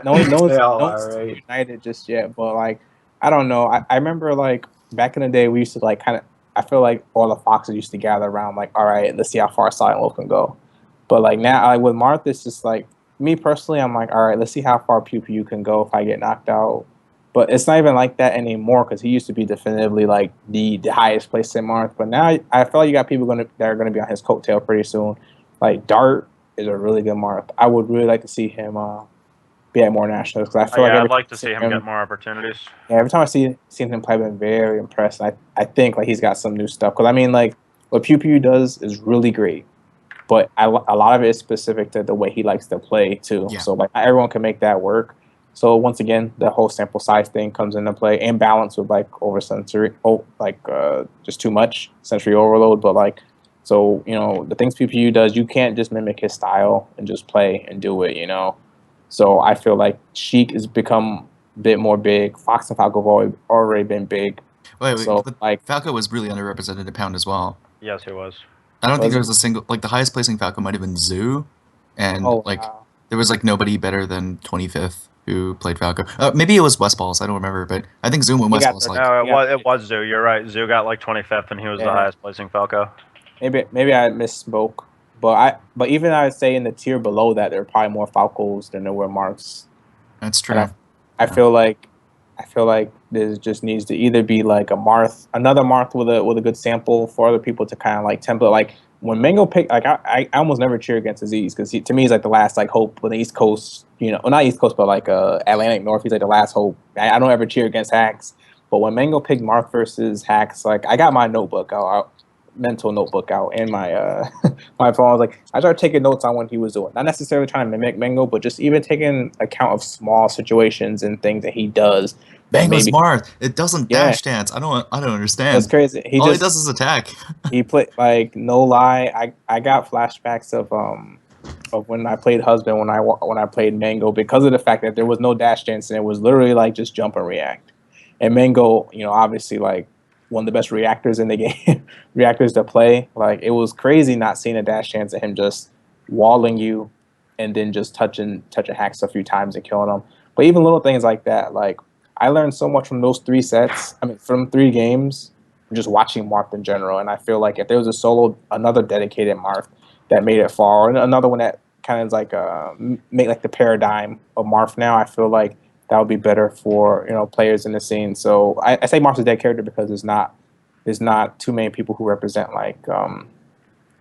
No
they all
one's
are, right?
united just yet, but like I don't know. I remember like back in the day we used to like kind of. I feel like all the foxes used to gather around like, all right, let's see how far Silent Wolf can go. But like now, like with Marth, it's just like me personally. I'm like, all right, let's see how far Pew Pew can go if I get knocked out. But it's not even like that anymore because he used to be definitively like the highest place in Marth. But now I feel like you got people that are gonna be on his coattail pretty soon. Like Dart is a really good Marth. I would really like to see him be at more nationals because I feel like
Yeah,
every
I'd like
time
to
I
see him get more opportunities.
every time I seen him play, I've been very impressed. I think like he's got some new stuff because I mean like what Pew Pew does is really great, but a lot of it is specific to the way he likes to play too.
Yeah.
So like not everyone can make that work. So once again, the whole sample size thing comes into play and balance with like just too much sensory overload. But like so the things Pew Pew does, you can't just mimic his style and just play and do it. So I feel like Sheik has become a bit more big. Fox and Falco have already been big.
Wait,
So
but
like,
Falco was really underrepresented at Pound as well.
Yes, he was.
I don't think
Was
there
he?
was a single like the highest placing Falco might have been Zoo, and
Oh
like
wow.
there was like nobody better than 25th who played Falco. Maybe it was West Balls. I don't remember, but I think Zoom and
He
West
got
Balls
the-
like.
No,
Yeah.
it was Zoo. You're right. Zoo got like 25th, and he was the
Yeah.
highest placing Falco.
Maybe I misspoke, but even I would say in the tier below that there are probably more Falcos than there were Marks.
That's true.
And I feel like there just needs to either be like another Marth with a good sample for other people to kind of like template. Like when Mango picked, like I almost never cheer against Aziz because to me he's like the last like hope on the East Coast. Well, not East Coast, but like Atlantic North. He's like the last hope. I don't ever cheer against Hacks. But when Mango picked Marth versus Hacks, like I got my notebook out, mental notebook out, and my my phone. I was like, I started taking notes on what he was doing. Not necessarily trying to mimic Mango, but just even taking account of small situations and things that he does. That
Mango's
maybe
Marth. It doesn't
Yeah.
dash dance. I don't understand.
that's crazy.
All he does is attack.
He played like no lie. I got flashbacks of when I played Husband when I played Mango because of the fact that there was no dash dance and it was literally like just jump and react. And Mango, obviously like one of the best reactors in the game, reactors to play. Like it was crazy not seeing a dash dance of him just walling you and then just touching hacks a few times and killing them. But even little things like that, like I learned so much from those 3 sets. I mean, from 3 games, just watching Marth in general. And I feel like if there was a another dedicated Marth that made it far, or another one that kind of like make like the paradigm of Marth now, I feel like that would be better for players in the scene. So I say Marth's a dead character because there's not too many people who represent like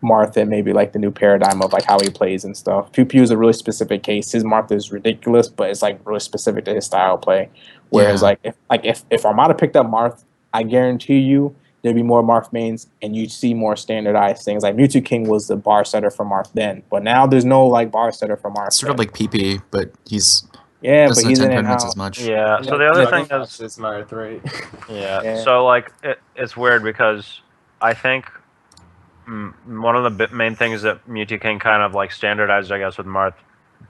Marth and maybe like the new paradigm of like how he plays and stuff. Pew Pew is a really specific case. His Marth is ridiculous, but it's like really specific to his style of play. Whereas
Yeah.
if Armada picked up Marth, I guarantee you there'd be more Marth mains and you'd see more standardized things. Like Mewtwo King was the bar setter for Marth then, but now there's no like bar setter for Marth.
Sort of like PP, but he's
yeah, but
doesn't
he's in
attend
and
tournaments
out.
as much.
Yeah. So
Yeah,
the other
yeah,
thing
Fox
is,
Marth, right?
yeah.
Yeah.
So like it's weird because I think one of the main things that Mewtwo King kind of like standardized, I guess, with Marth,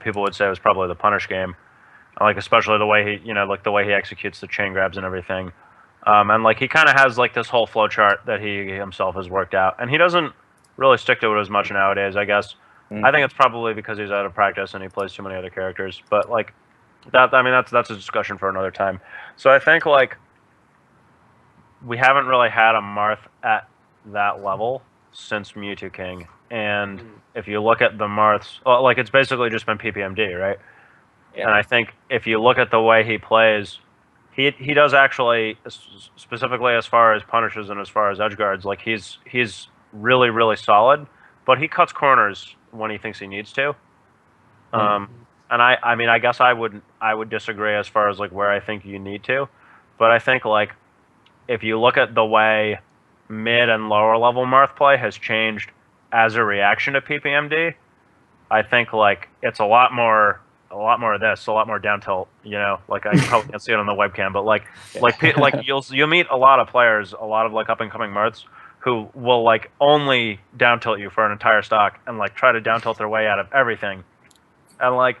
people would say was probably the punish game, like especially the way he, like the way he executes the chain grabs and everything, and like he kind of has like this whole flowchart that he himself has worked out, and he doesn't really stick to it as much nowadays, I guess. I think it's probably because he's out of practice and he plays too many other characters, but like that, I mean, that's a discussion for another time. So I think like we haven't really had a Marth at that level since Mewtwo King. And if you look at the Marths, well, like it's basically just been PPMD, right?
Yeah.
And I think if you look at the way he plays, he does actually, specifically as far as punishes and as far as edge guards, like he's really, really solid, but he cuts corners when he thinks he needs to. And I mean, I guess I would disagree as far as like where I think you need to, but I think like if you look at the way mid and lower level Marth play has changed as a reaction to PPMD, I think like it's a lot more of this, a lot more down tilt. Like I probably can't see it on the webcam, but like you'll meet a lot of players, a lot of like up and coming Marths who will like only down tilt you for an entire stock and like try to down tilt their way out of everything, and like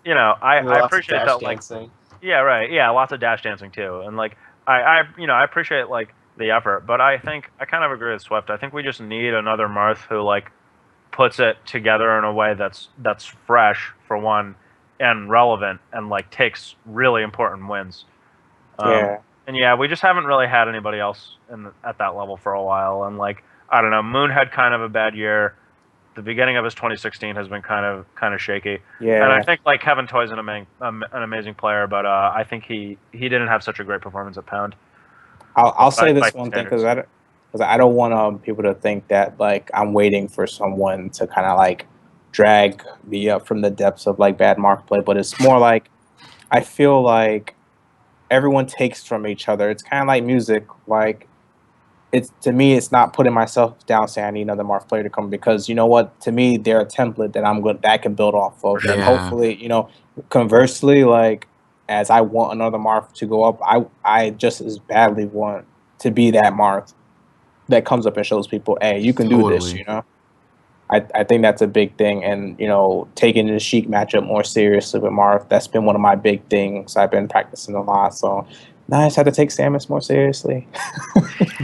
I appreciate that like.
Dancing.
Yeah, right. Yeah, lots of dash dancing too, and like I appreciate like the effort, but I think I kind of agree with Swift. I think we just need another Marth who like puts it together in a way that's fresh for one, and relevant, and like takes really important wins.
Yeah.
And yeah, we just haven't really had anybody else at that level for a while, and like I don't know, Moon had kind of a bad year. The beginning of his 2016 has been kind of shaky.
Yeah.
And I think like Kevin Toy's an amazing player, but I think he didn't have such a great performance at Pound.
I'll say
by
this one thing
standards.
because I don't want people to think that like I'm waiting for someone to kind of like drag me up from the depths of like bad mark play, but it's more like I feel like everyone takes from each other. It's kind of like music. Like it's to me, it's not putting myself down saying I need another Marth player to come because you know what? To me, they're a template that that I can build off of, and
Yeah.
hopefully, conversely, like as I want another Marth to go up, I just as badly want to be that Marth that comes up and shows people, hey, you can do this.
Totally.
I think that's a big thing, and taking the Sheik matchup more seriously with Marth, that's been one of my big things. I've been practicing a lot, so now I just have to take Samus more seriously.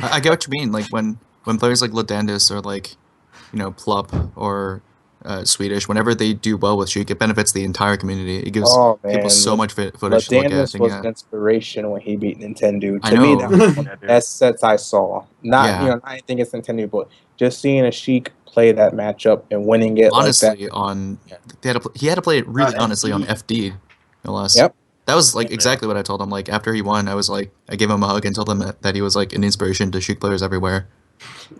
I get what you mean. Like when players like Ladandis or like Plup or Swedish, whenever they do well with Sheik, it benefits the entire community. It gives
Oh
people
man,
so much footage to look at.
Ladanus
And
was
yeah,
an inspiration when he beat Nintendo.
I
To me,
know.
that was one of
Yeah,
the
dude.
best sets I saw. Not
Yeah.
not anything against Nintendo, but just seeing a Sheik play that matchup and winning it like that.
Honestly, on
Yeah.
he had to play it really honestly on
FD.
FD, no less.
Yep.
That was like
Yeah.
exactly what I told him. Like after he won, I was like, I gave him a hug and told him that he was like an inspiration to Sheik players everywhere.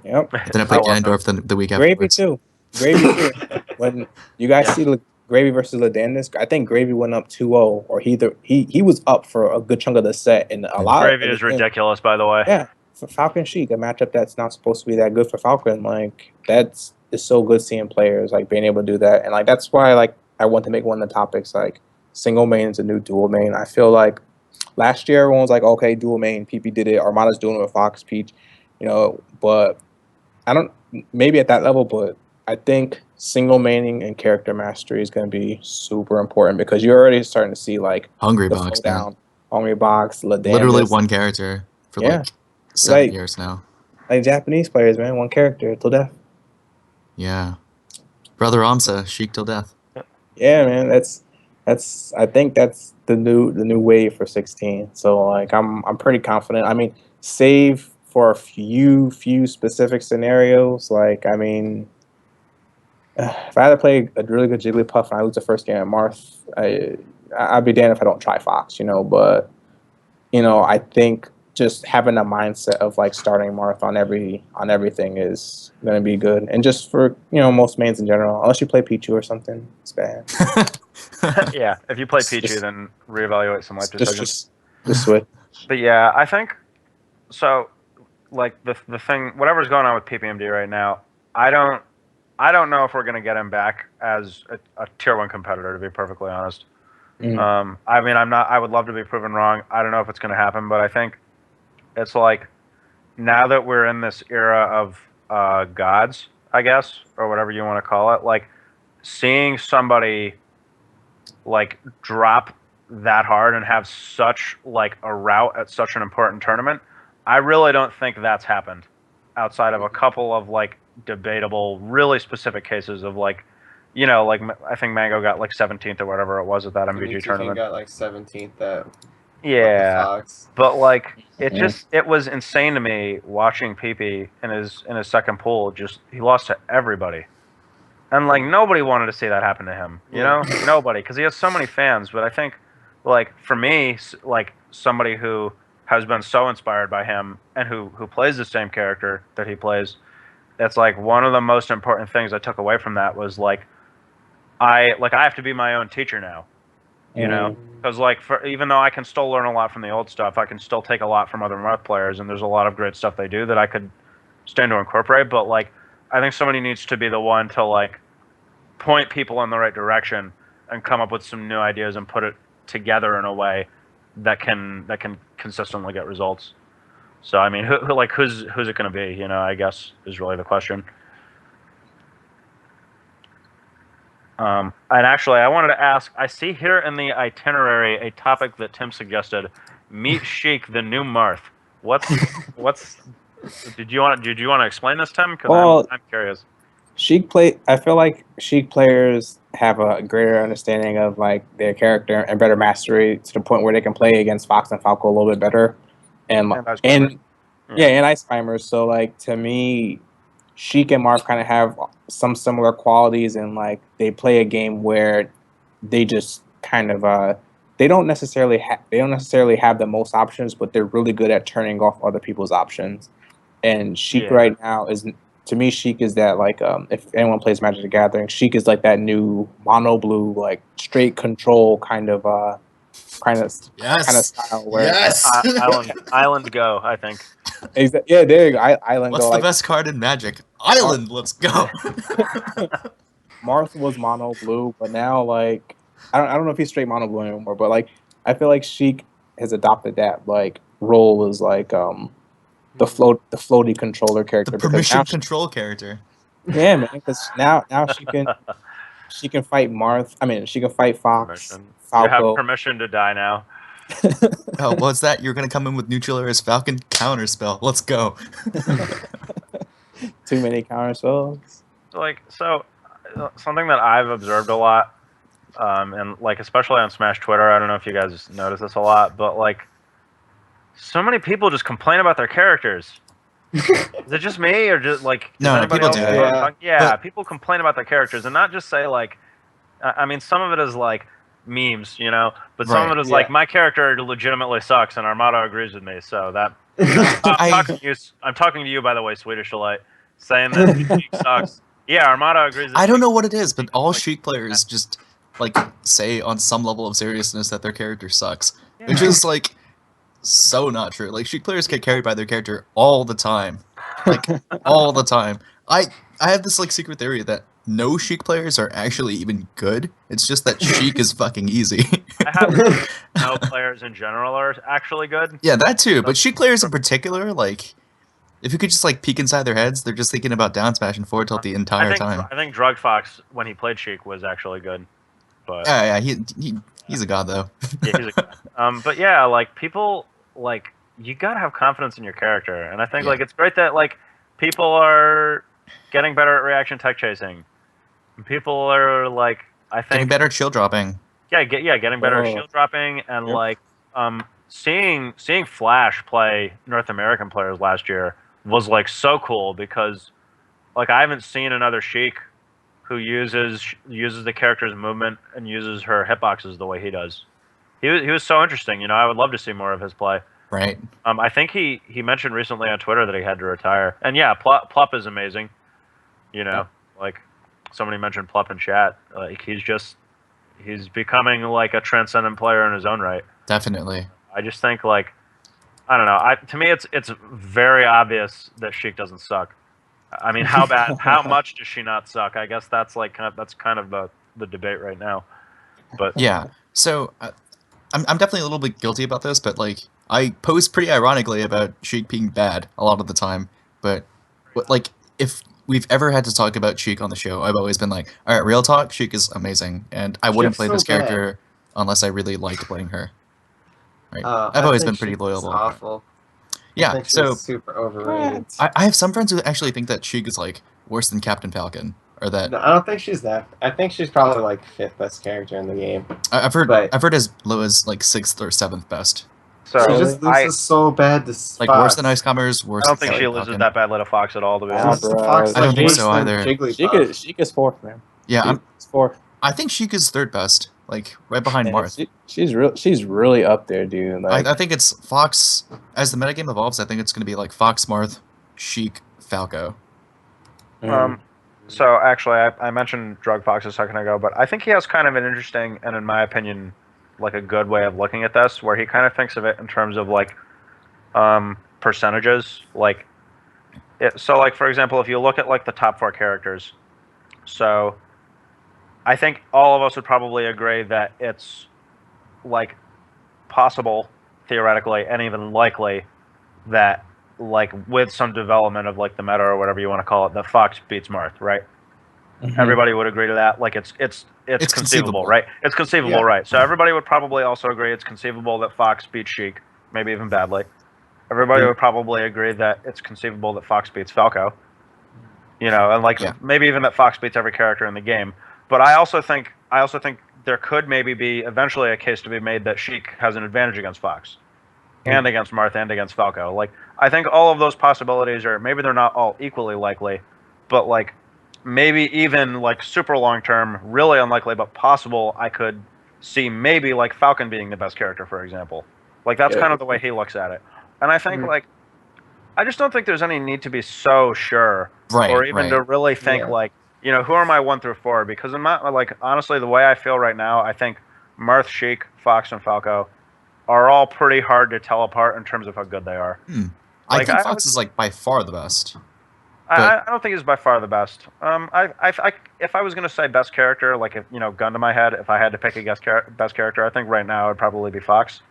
Yep.
But then I played Ganondorf the week
Gravy
afterwards.
too. Gravy too. When you guys
Yeah.
see Gravy versus Ladanus, I think Gravy went up 2-0, or he was up for a good chunk of the set, and a lot.
Gravy
of
is
the game-
ridiculous, by the way.
Yeah, for Falcon Sheik, a matchup that's not supposed to be that good for Falcon. Like it's so good seeing players like being able to do that, and like that's why like I want to make one of the topics like single main is a new dual main. I feel like last year everyone was like, okay, dual main, PP did it, Armada's doing it with Fox Peach, but I don't maybe at that level, but I think single maining and character mastery is going to be super important because you're already starting to see like
Hungry
the
Box,
flow
man.
down, Hungry Box, Ladanus,
Literally one character for
Yeah.
like 7
Like-
years now.
like Japanese players, man, one character till death.
Yeah. Brother Amsa, Sheik till death.
Yeah, man, that's I think that's the new wave for 16. So like I'm pretty confident. I mean, save for a few specific scenarios. Like I mean, if I had to play a really good Jigglypuff and I lose the first game at Marth, I'd be damned if I don't try Fox, But I think just having a mindset of like starting Marth on everything is going to be good, and just for most mains in general. Unless you play Pichu or something, it's bad.
Yeah, if you play
Just-
Pichu, then reevaluate some life decisions.
Just switch.
But yeah, I think so. Like the thing, whatever's going on with PPMD right now, I don't know if we're gonna get him back as a tier 1 competitor. To be perfectly honest,
Mm.
I mean, I'm not. I would love to be proven wrong. I don't know if it's gonna happen, but I think it's like now that we're in this era of gods, I guess, or whatever you want to call it, like seeing somebody like drop that hard and have such like a route at such an important tournament, I really don't think that's happened outside of a couple of like debatable, really specific cases of like, like I think Mango got like 17th or whatever it was at that MVG tournament.
got like 17th at
Yeah,
Fox.
but like
Yeah.
it was insane to me watching PP in his second pool. Just he lost to everybody, and like nobody wanted to see that happen to him. Nobody, because he has so many fans. But I think like for me, like somebody who has been so inspired by him and who plays the same character that he plays, it's like one of the most important things I took away from that was like I have to be my own teacher now. Because like even though I can still learn a lot from the old stuff, I can still take a lot from other Marth players, and there's a lot of great stuff they do that I could stand to incorporate. But like I think somebody needs to be the one to like point people in the right direction and come up with some new ideas and put it together in a way that can consistently get results. So I mean, who's it going to be? I guess is really the question. And actually, I wanted to ask. I see here in the itinerary a topic that Tim suggested: meet Sheik, the new Marth. What's? Did you want to explain this, Tim? Because
Well,
I'm curious.
I feel like Sheik players have a greater understanding of like their character and better mastery to the point where they can play against Fox and Falco a little bit better, and
And Ice Climbers.
and Ice Climbers. So like to me, Sheik and Marth kind of have some similar qualities, and like they play a game where they just kind of they don't necessarily have the most options, but they're really good at turning off other people's options. And Sheik
Yeah.
right now is, to me, Sheik is that like if anyone plays Magic the Gathering, Sheik is like that new mono blue like straight control kind of
Yes.
style where
Yes.
Island Go, I think.
yeah, there you go. Island
What's
go
the
like
best card in Magic? Island. Let's go.
Marth was mono blue, but now like I don't know if he's straight mono blue anymore, but like I feel like Sheik has adopted that like role as like the floaty controller character.
The
because
permission
now
control character.
yeah, man, because now she can fight Marth. I mean, she can fight Fox,
Permission. You have
Falco.
permission to die now.
Oh, what's that? You're gonna come in with neutral air as Falcon counterspell. Let's go.
Too many counter spells.
So something that I've observed a lot, and like especially on Smash Twitter. I don't know if you guys notice this a lot, but like so many people just complain about their characters. Is it just me, or just like does
No,
anybody
people
else
do
know
that.
what I'm talking- Yeah,
But-
people complain about their characters, and not just say like. I mean, some of it is like memes, you know, but some of
Right.
it is
Yeah.
like my character legitimately sucks, and Armado agrees with me. So that I'm talking to you, by the way, Swedish Delight, saying that Sheik sucks. Yeah, Armado agrees. That
I don't
Sheik
know what it is, but all
like-
Sheik players just like say on some level of seriousness that their character sucks,
Yeah.
which is like so not true. Like Sheik players get carried by their character all the time, like all the time. I have this like secret theory that no Sheik players are actually even good. It's just that Sheik is fucking easy.
I have no players in general are actually good.
Yeah, that too. But Sheik players in particular, like, if you could just like peek inside their heads, they're just thinking about down smash and forward tilt the entire time.
I think Drug Fox when he played Sheik was actually good, but
Yeah, he's a god though.
yeah, he's a guy. But yeah, like people like you gotta have confidence in your character, and I think
Yeah.
like it's great that like people are getting better at reaction tech chasing. People are like I
Getting
think
better at shield dropping.
getting better at
Oh.
shield dropping and
Yep.
like seeing Flash play North American players last year was like so cool because like I haven't seen another Sheik who uses the character's movement and uses her hitboxes the way he does. He was so interesting. You know, I would love to see more of his play.
Right.
I think he mentioned recently on Twitter that he had to retire. And yeah, Plup is amazing. You know, like somebody mentioned Plup in chat. Like he's becoming like a transcendent player in his own right.
Definitely.
I just think like I don't know. To me, it's very obvious that Sheik doesn't suck. I mean, how bad? How much does she not suck? I guess that's like that's kind of the debate right now. But
Yeah. So I'm definitely a little bit guilty about this, but like I post pretty ironically about Sheik being bad a lot of the time. But like if we've ever had to talk about Sheik on the show, I've always been like, all right, real talk, Sheik is amazing, and I wouldn't
Sheik's
play
so
this
bad.
character unless I really liked playing her. Right.
I
I've always
think
been pretty
she's
loyal.
Awful. I
Yeah.
think she's
So
super overrated.
I have some friends who actually think that Sheik is like worse than Captain Falcon, or that
No, I don't think she's that. I think she's probably like fifth best character in the game.
I've heard
But-
I've heard as low as like 6th or 7th best.
so
She
Really?
just loses so bad to
Like worse
Fox.
than Ice Climbers, worse
I don't
than
think she
Captain
loses
Falcon.
that badly to Fox at all. To be
She
Nah,
honest,
loses to
bro.
Fox
I don't
like
think
worse
so
than
either.
Jigglypuff.
Sheik is fourth, man.
Yeah,
Sheik's fourth.
I think Sheik is 3rd best, like right behind
Yeah,
Marth.
she's really up there, dude. Like,
I think it's Fox. As the metagame evolves, I think it's going to be like Fox, Marth, Sheik, Falco.
So actually, I mentioned Drug Fox a second ago, but I think he has kind of an interesting and, in my opinion, like a good way of looking at this, where he kind of thinks of it in terms of like percentages. Like, so like for example, if you look at like the top 4 characters, so I think all of us would probably agree that it's like possible, theoretically, and even likely that like with some development of like the meta or whatever you want to call it, that Fox beats Marth, right?
Mhm.
Everybody would agree to that. Like it's
It's
conceivable,
conceivable.
right? It's conceivable,
Yeah.
right? So everybody would probably also agree it's conceivable that Fox beats Sheik, maybe even badly. Everybody
Yeah.
would probably agree that it's conceivable that Fox beats Falco. You know, and like
Yeah.
maybe even that Fox beats every character in the game. But I also think there could maybe be eventually a case to be made that Sheik has an advantage against Fox. And against Marth and against Falco. Like I think all of those possibilities are maybe they're not all equally likely, but like maybe even like super long term, really unlikely but possible, I could see maybe like Falcon being the best character, for example. Like that's
Yeah.
kind of the way he looks at it. And I think
Mhm.
like I just don't think there's any need to be so sure
Right.
or even
right.
to really think
Yeah.
like, you know, who are my 1 through 4? Because I'm not like honestly the way I feel right now, I think Marth, Sheik, Fox, and Falco are all pretty hard to tell apart in terms of how good they are.
I
like,
think
I
Fox is like by far the best.
I don't think he's by far the best. If I was gonna say best character, like if you know, gun to my head, if I had to pick a best character, I think right now it'd probably be Fox.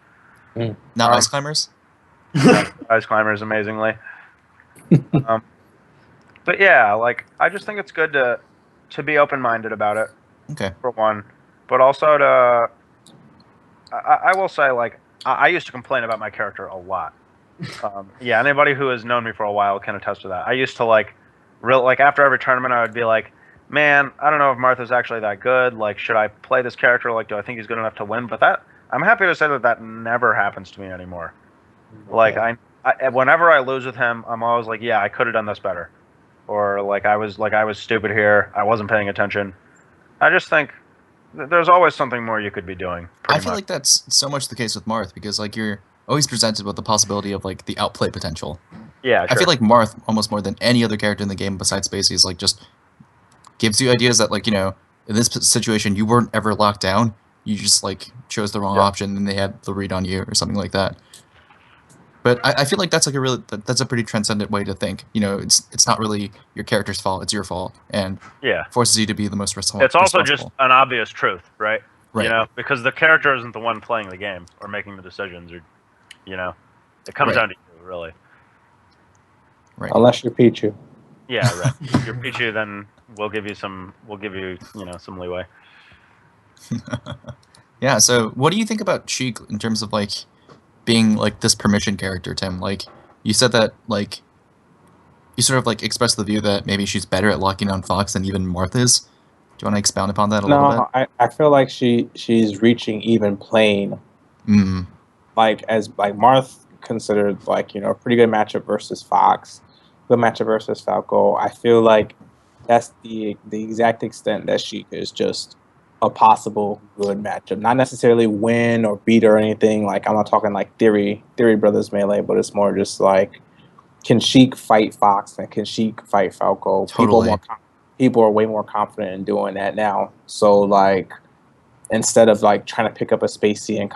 Not Ice Climbers.
Ice Climbers, amazingly. But yeah, like I just think it's good to be open minded about it
Okay.
for one, but also to I will say like I used to complain about my character a lot. Yeah, anybody who has known me for a while can attest to that. I used to like after every tournament I would be like, man, I don't know if Martha's actually that good. Like, should I play this character? Like, do I think he's good enough to win? But that I'm happy to say that never happens to me anymore. Like,
Okay.
whenever I lose with him, I'm always like, yeah, I could have done this better, or I was stupid here. I wasn't paying attention. I just think there's always something more you could be doing.
I
Pretty
feel
much.
like that's so much the case with Marth because like you're always presented with the possibility of like the outplay potential.
Yeah,
I
sure.
feel like Marth almost more than any other character in the game besides Spacey is like just gives you ideas that like in this situation you weren't ever locked down. You just like chose the wrong
Yeah.
option and they had the read on you or something like that. But I feel like that's like that's a pretty transcendent way to think. It's not really your character's fault; it's your fault, and
Yeah.
forces you to be the most responsible.
It's also just an obvious truth, right?
Right.
Because the character isn't the one playing the game or making the decisions, or it comes
Right.
down to you, really.
Right.
Unless you're Pichu.
Yeah, right. If you're Pichu, then we'll give you some some leeway.
Yeah. So, what do you think about Sheik in terms of like being like this permission character, Tim? Like, you said that like you sort of like expressed the view that maybe she's better at locking down Fox than even Martha is. Do you want to expound upon that a little bit?
No, I feel like she's reaching even playing.
Mm.
Like as like Marth considered like a pretty good matchup versus Fox, good matchup versus Falco. I feel like that's the exact extent that Sheik is just a possible good matchup. Not necessarily win or beat or anything. Like I'm not talking like Theory Brothers melee, but it's more just like can Sheik fight Fox and can Sheik fight Falco?
Totally.
People are way more confident in doing that now. So like instead of like trying to pick up a Spacey and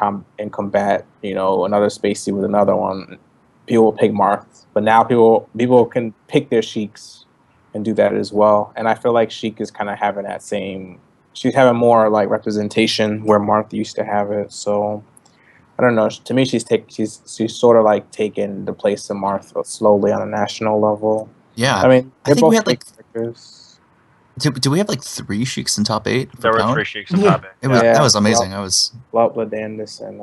combat, another Spacey with another one, people will pick Marth. But now people can pick their Sheiks and do that as well. And I feel like Sheik is kind of having that same. She's having more like representation where Marth used to have it. So I don't know. To me, she's sort of like taking the place of Marth slowly on a national level.
Yeah.
I mean,
I
they're
think
both
we had
great
like
characters.
do we have like 3 Sheiks in top 8 for
There were
Pound?
3 Sheiks in top 8.
It was
Yeah.
that was amazing. I was
Landis and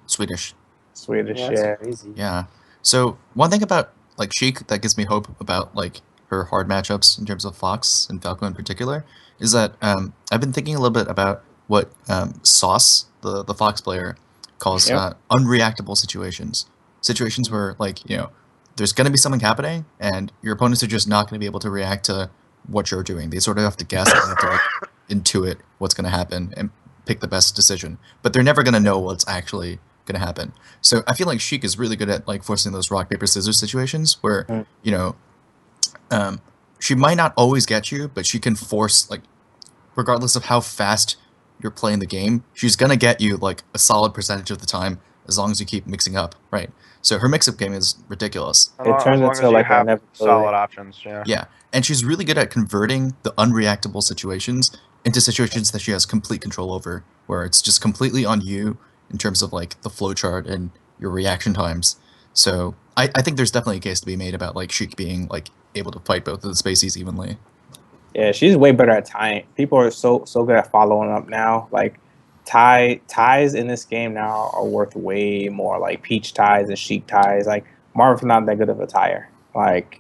Swedish.
Swedish.
Yeah,
Yeah.
that's crazy.
Yeah. So one thing about like Sheik that gives me hope about like her hard matchups in terms of Fox and Falco in particular is that I've been thinking a little bit about what Sauce, the Fox player, calls
Yep.
unreactable situations. Situations where like there's going to be something happening and your opponents are just not going to be able to react to what you're doing. They sort of have to guess, they have to like intuit what's going to happen and pick the best decision, but they're never going to know what's actually going to happen. So I feel like Sheik is really good at like forcing those rock paper scissors situations where
Mm.
She might not always get you, but she can force like regardless of how fast you're playing the game, she's gonna get you like a solid percentage of the time as long as you keep mixing up, right? So her mix-up game is ridiculous.
It turns
as long
into
as you
like
have
an
solid options. Yeah.
Yeah, and she's really good at converting the unreactable situations into situations that she has complete control over, where it's just completely on you in terms of like the flowchart and your reaction times. So I think there's definitely a case to be made about like Sheik being like able to fight both of the species evenly.
Yeah, she's way better at tying. People are so good at following up now. Like ties in this game now are worth way more. Like Peach ties and Sheik ties. Like Marvin's not that good of a tire. Like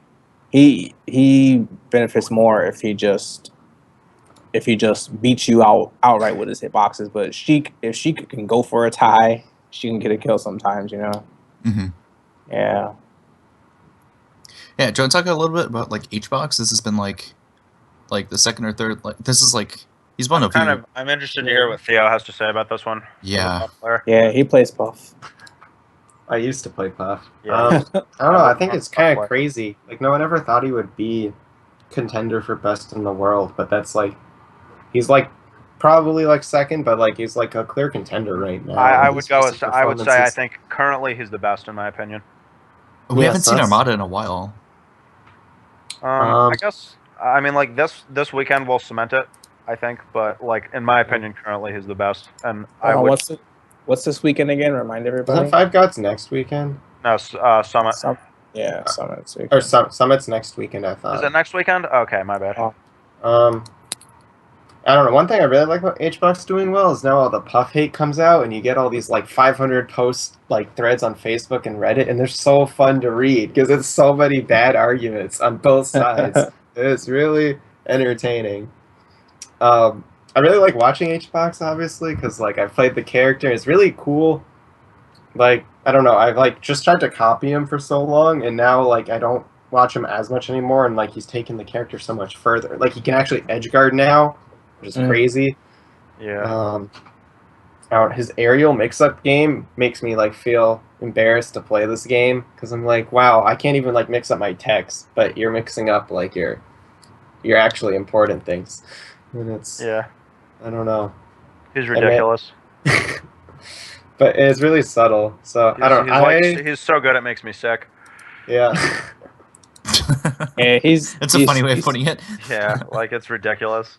he benefits more if he just beats you outright with his hitboxes. But if Sheik can go for a tie, she can get a kill sometimes.
Mm-hmm.
Yeah.
Yeah, do you want to talk a little bit about like H-Box? This has been like the second or third. Like this is like he's one of you.
I'm interested to hear what Theo has to say about this one.
Yeah.
Yeah, he plays Puff.
I used to play Puff.
Yeah,
I don't know. I think it's kind
Puff
of crazy. Like, no one ever thought he would be contender for best in the world, but that's like, he's like probably like second, but like he's like a clear contender right now.
I
His
would go.
recent
I would say I
performances-
think currently he's the best in my opinion.
We
Yeah,
haven't
so
seen
that's-
Armada in a while.
I guess. I mean, like this weekend will cement it. I think, but like in my opinion, currently he's the best. And I would
What's this weekend again? Remind everybody.
Isn't Five Gods next weekend?
no Summit.
Summit.
Or Summit's next weekend, I thought.
Is it next weekend? Okay, my bad.
Oh.
I don't know. One thing I really like about HBox doing well is now all the Puff hate comes out, and you get all these like 500 post like threads on Facebook and Reddit, and they're so fun to read because it's so many bad arguments on both sides. It's entertaining. I really like watching HBox, obviously, because like I played the character. It's really cool. Like I don't know, I've like just tried to copy him for so long, and now like I don't watch him as much anymore, and like he's taken the character so much further. Like he can actually edge guard now, which is crazy.
Yeah.
His aerial mix-up game makes me like feel embarrassed to play this game because I'm like, wow, I can't even like mix up my text, but you're mixing up like your actually important things, and it's
Yeah.
I don't know.
He's
I mean,
ridiculous.
but it's really subtle. So I don't.
He's so good it makes me sick.
Yeah.
Yeah,
It's a funny way of putting it.
Yeah, like it's ridiculous.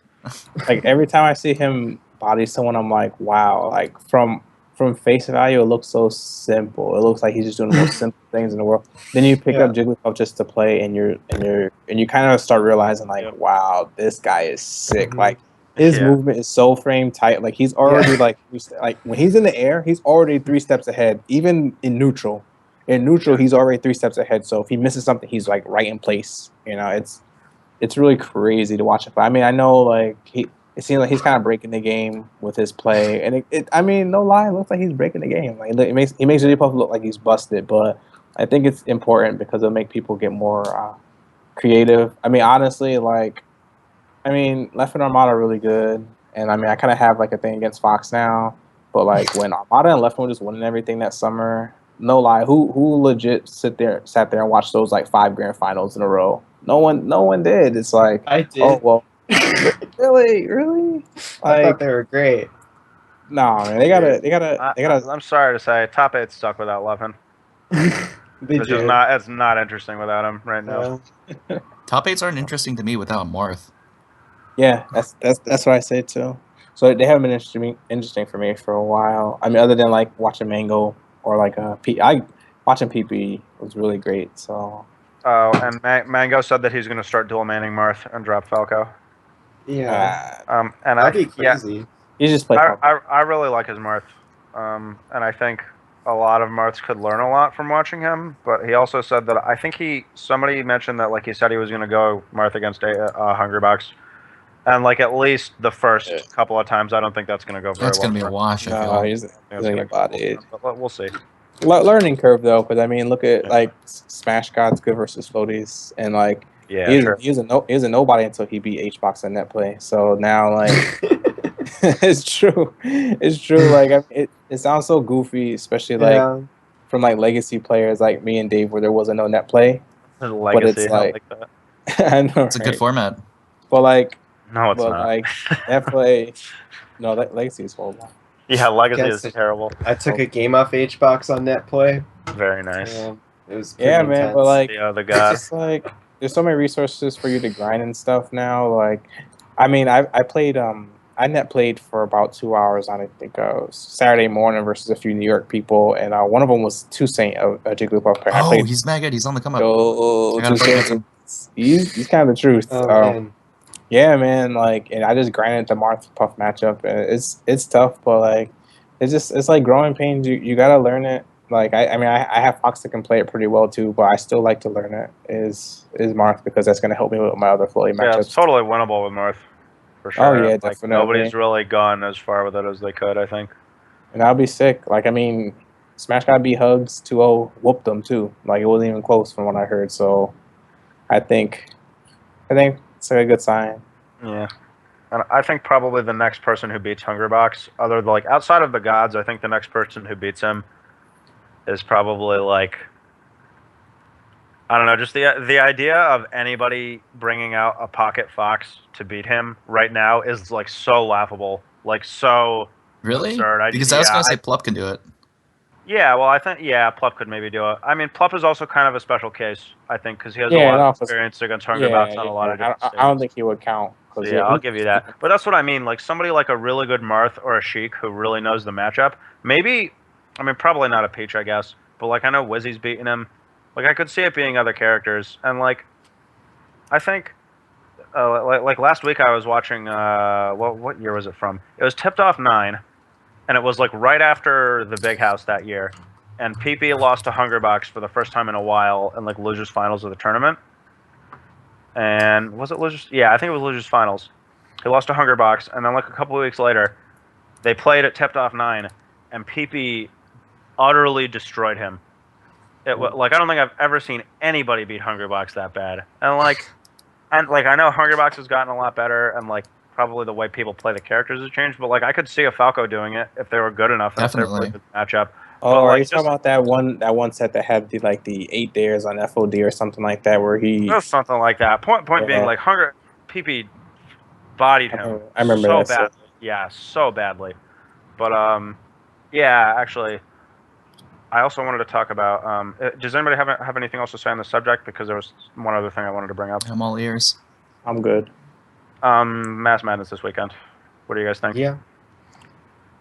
like every time I see him body someone, I'm like, wow. Like from face value, it looks so simple. It looks like he's just doing the most simple things in the world. Then you pick
Yeah.
up Jigglypuff just to play, and you kind of start realizing like,
Yep.
wow, this guy is sick.
Mhm.
Like his
Yeah.
movement is so frame tight. Like he's already like when he's in the air, he's already 3 steps ahead. Even in neutral, he's already 3 steps ahead. So if he misses something, he's like right in place. You know, it's really crazy to watch it. But I mean, I know like it seems like he's kind of breaking the game with his play, and I mean, no lie, it looks like he's breaking the game. Like he makes Jigglypuff look like he's busted, but I think it's important because it'll make people get more creative. I mean, honestly, like I mean, Left and Armada are really good, and I mean, I kind of have like a thing against Fox now, but like when Armada and Left were just winning everything that summer, no lie, who legit sat there and watched those like 5 grand finals in a row? No one did. It's like,
I did.
oh well, really?
I thought
Like,
they were great.
no, man, they gotta.
I'm sorry to say, top 8 stuck without Levin.
They
It's just
did.
not. It's not interesting without him right now.
Top 8s aren't interesting to me without Marth.
Yeah, that's what I say too. So they haven't been interesting for me for a while. I mean, other than like watching Mango or like watching PP was really great. So
Oh, and Mango said that he's going to start dual manning Marth and drop Falco.
Yeah.
And
That'd be crazy.
you just play.
I really like his Marth. And I think a lot of Marths could learn a lot from watching him. But he also said that I think somebody mentioned that like he said he was going to go Marth against Hungrybox. And like at least the first couple of times, I don't think that's going to go very well.
That's going to be a wash, I feel.
He's gonna get bodied.
But we'll see.
Learning curve though, because I mean, look at like Smash God's good versus floaties, and like he was a nobody until he beat HBox in net play. So now like it's true. Like I mean, it sounds so goofy, especially like from like legacy players like me and Dave, where there wasn't no net play.
Legacy,
but it's like
that.
I know
it's a good format.
But like
no, it's not.
Like net play, no, that legacy is horrible.
Yeah, legacy is terrible.
I took a game off HBox on net play.
Very nice.
It was
man.
intense.
But like,
the guy.
It's just like there's so many resources for you to grind and stuff now. Like, I mean, I played I net played for about 2 hours on I think Saturday morning versus a few New York people, and one of them was Toussaint, a Jigglypuff player.
Oh, he's mad good. He's on the come up.
He's kind of the truth.
Man.
Yeah, man. Like, and I just grinded the Marth Puff matchup, and it's tough, but like, it's like growing pains. You gotta learn it. Like, I mean, I have Fox that can play it pretty well too, but I still like to learn it. Is Marth because that's gonna help me with my other floaty matchups.
Yeah, it's totally winnable with Marth, for sure.
Oh yeah,
like,
definitely.
Nobody's really gone as far with it as they could, I think.
And I'll be sick. Like, I mean, Smash got B Hugs 2-0 whooped them too. Like, it wasn't even close from what I heard. So, I think it's a good sign.
Yeah, and I think probably the next person who beats Hungrybox, outside of the gods, I think the next person who beats him is probably like, I don't know, just the idea of anybody bringing out a Pocket Fox to beat him right now is like so laughable, like so
really
absurd.
Because I was gonna say Plup can do it.
Yeah, well, I think Plup could maybe do it. I mean, Plup is also kind of a special case, I think, because he has a lot of experience against Hungrybox on a lot of different stages.
I don't think he would count.
Yeah, I'll give you that. But that's what I mean. Like somebody like a really good Marth or a Sheik who really knows the matchup. Maybe, I mean, probably not a Peach, I guess. But like I know Wizzy's beating him. Like I could see it being other characters. And like, I think, like last week I was watching. What year was it from? It was Tipped Off 9, and it was like right after the Big House that year. And PP lost to Hungrybox for the first time in a while in like losers finals of the tournament. and was it Losers? Yeah, I think it was Losers Finals. He lost to Hungerbox, and then like a couple of weeks later, they played at Tipped Off 9, and PP utterly destroyed him. Like I don't think I've ever seen anybody beat Hungerbox that bad. And like I know Hungerbox has gotten a lot better, and like probably the way people play the characters has changed. But like I could see a Falco doing it if they were good enough and if they were
Definitely.
good matchup.
Oh,
But,
are
like,
you talking about that one set that had the 8 dares on FOD or something like that, where he?
Just something like that. Point being,
Yeah.
like PP bodied him
I remember
so
that
bad.
set.
Yeah, so badly. But yeah, actually, I also wanted to talk about. Does anybody have anything else to say on the subject? Because there was one other thing I wanted to bring up.
I'm all ears.
I'm good.
Mass Madness this weekend. What do you guys think?
Yeah.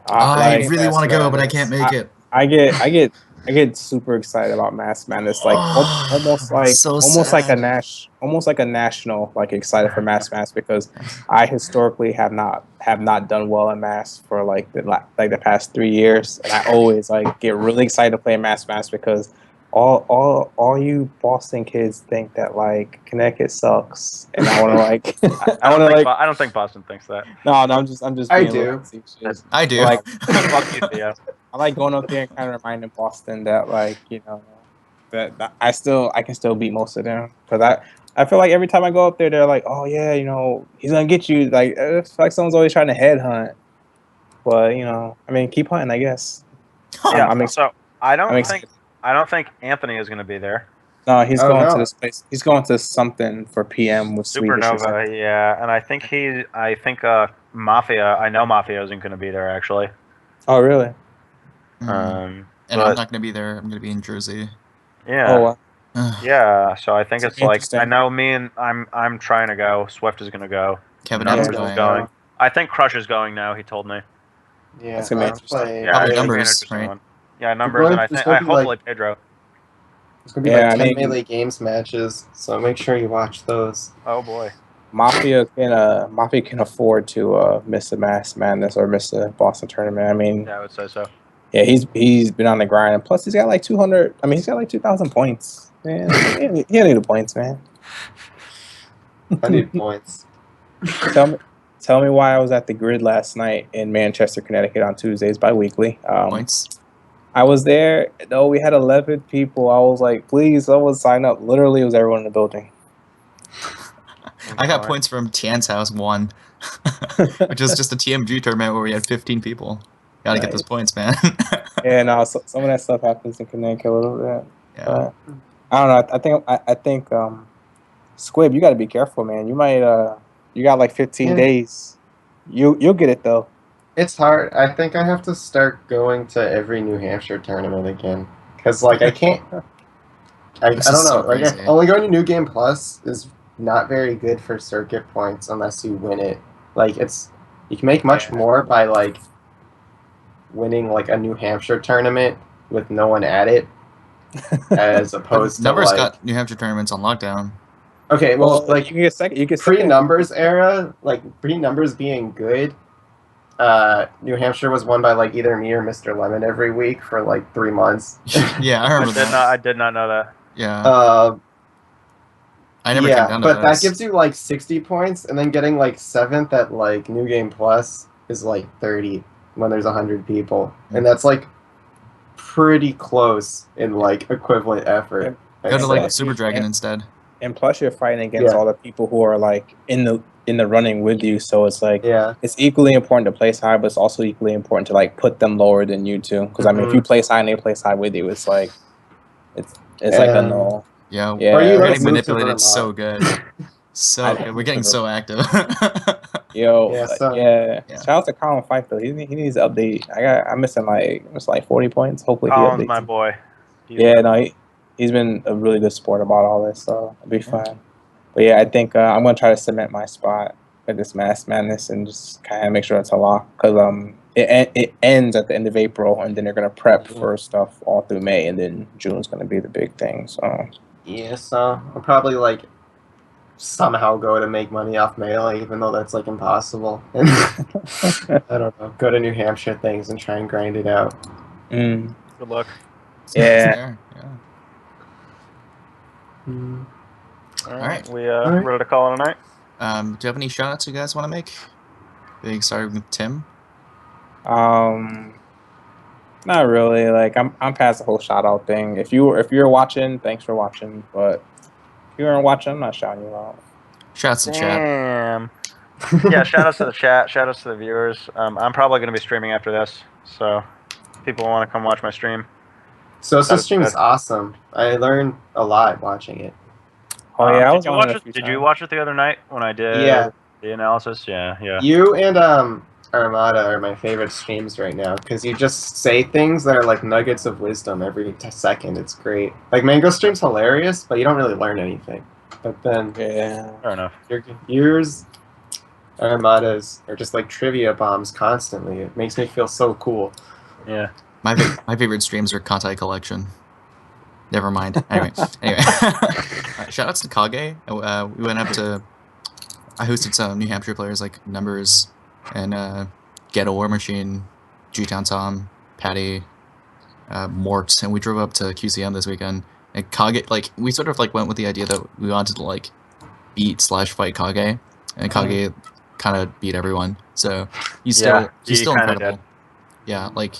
I
Like,
really
Mass
want to go, but I
Madness.
can't make it.
I get super excited about Mass Madness, like almost like
So
almost like a
sad.
almost like a national, like excited for Mass Madness, because I historically have not done well in Mass for like the past 3 years, and I always like get really excited to play Mass Madness because all you Boston kids think that like Connecticut sucks, and I want to like
I don't think Boston thinks that.
no, I'm just
I
being
do.
facetious.
I do.
Like,
Fuck you, Theo.
I like going up there and kind of reminding Boston that, like, that I can still beat most of them, because I feel like every time I go up there, they're like, oh yeah, he's gonna get you. Like, it's like someone's always trying to headhunt, but I mean, keep hunting, I guess.
Yeah.
I'm
So I
I'm
don't
excited.
think Anthony is going to be there.
No, he's
Oh,
going to
no.
this place. He's going to something for PM with Swedish. Or something.
Supernova, yeah, and I think Mafia. I know Mafia isn't going to be there actually.
Oh really?
Mm.
Um,
And
but
I'm not gonna be there. I'm gonna be in Jersey.
yeah,
Oh,
yeah. So I think
It's
it's like
interesting.
I know me and I'm trying to go. Swift is going to go.
Kevin
Numbers
Adams
is
going.
going. I think Crush is going now. He told me.
Yeah.
That's gonna be
I'll
interesting.
play-
Yeah,
Probably
it's gonna be an
numbers,
interesting
right?
one. Yeah, numbers, and I
There's
think
gonna be,
hopefully
like-
Pedro.
It's gonna be
Yeah,
like
I
10
mean-
Melee Games matches, so make sure you watch those.
Oh boy.
Mafia can afford to miss a Mass Madness or miss a Boston tournament. I mean,
Yeah, I would say so.
yeah, he's been on the grind, and plus he's got like 200. I mean, he's got like 2,000 points. Man, he don't need the points, man.
I need points.
Tell me why I was at the Grid last night in Manchester, Connecticut on Tuesdays bi-weekly.
Points.
I was there. No, we had 11 people. I was like, please, someone sign up. Literally, it was everyone in the building.
I got
Fine.
points from Tian's house 1, which is just a TMG tournament where we had 15 people. Gotta get those points, man.
Yeah, no, some of that stuff happens in Connecticut a little bit.
Yeah.
I don't know. I think Squib, you got to be careful, man. You might you got like 15
Yeah.
days. You'll get it though.
It's hard. I think I have to start going to every New Hampshire tournament again. Because, like, I can't. I
This
don't
is
know.
so
Like,
crazy.
only going to New Game Plus is not very good for circuit points unless you win it. Like, you can make much more by, like, winning, like, a New Hampshire tournament with no one at it, as opposed to,
Numbers
like.
got New Hampshire tournaments on lockdown.
Okay, well, like,
you can get second. You get second.
pre-numbers era, like, pre-numbers being good, New Hampshire was won by like either me or Mr. Lemon every week for like 3 months.
Yeah, I remember that.
I did not know that.
Yeah, I never came
Yeah,
down to
but that
those.
gives you like 60 points, and then getting like 7th at like New Game Plus is like 30 when there's 100 people, and that's like pretty close in like equivalent effort.
Go to like
I'd say.
Super Dragon instead.
And plus, you're fighting against
Yeah.
all the people who are like in the running with you. So it's like
Yeah,
it's equally important to place high, but it's also equally important to like put them lower than you too. Because I mean, if you place high and they place high with you, it's like it's like a no.
Yeah,
Yeah.
Or you,
we're
like,
getting
move to
manipulated
Vermont.
so good. So
I-
good. We're getting so active.
Yo,
Yeah, so-
yeah.
Yeah.
Shout out to Colin Fife though. He needs to update. I'm missing like 40 points. Hopefully he
Colin's
updates.
my
it.
boy.
Yeah, no, he's been a really good sport about all this, so it'll be fine. But yeah, I think I'm gonna try to cement my spot with this Mass Madness and just kind of make sure it's a lock, because it ends at the end of April, and then they're gonna prep for stuff all through May, and then June's gonna be the big thing. So
yeah. So I'll probably like somehow go to make money off Melee, even though that's like impossible. I don't know. Go to New Hampshire things and try and grind it out.
mm,
Good luck.
yeah.
There, yeah.
All
right.
We
right.
ready to call it a night?
Do you have any shout-outs you guys want to make? Big starting with Tim.
Not really. Like I'm past the whole shout out thing. If you're watching, thanks for watching. But if you aren't watching, I'm not shouting you out.
Shouts to chat.
Damn. Yeah, shout outs to the chat, shout outs to the viewers. I'm probably going to be streaming after this, so if people want to come watch my stream.
Social
That is
stream is
good.
awesome. I learned a lot watching it.
Oh yeah, I was
Did you
on
watch
it a
it?
few
Did you
times.
watch it the other night when I did
Yeah.
the analysis? Yeah.
You and Armada are my favorite streams right now because you just say things that are like nuggets of wisdom every second. It's great. Like Mango stream's hilarious, but you don't really learn anything. But then
Yeah.
Fair enough.
yours, Armadas are just like trivia bombs constantly. It makes me feel so cool.
Yeah.
My favorite streams are Kantai Collection. Never mind. Anyway. Shout outs to Kage. We went up to. I hosted some New Hampshire players like Numbers and Ghetto War Machine, G-Town Tom, Patty, Mort, and we drove up to QCM this weekend. And Kage, like, we sort of like went with the idea that we wanted to like beat/fight Kage, and Kage kind of beat everyone. So he's still
he
still
kinda
incredible.
did.
Yeah, like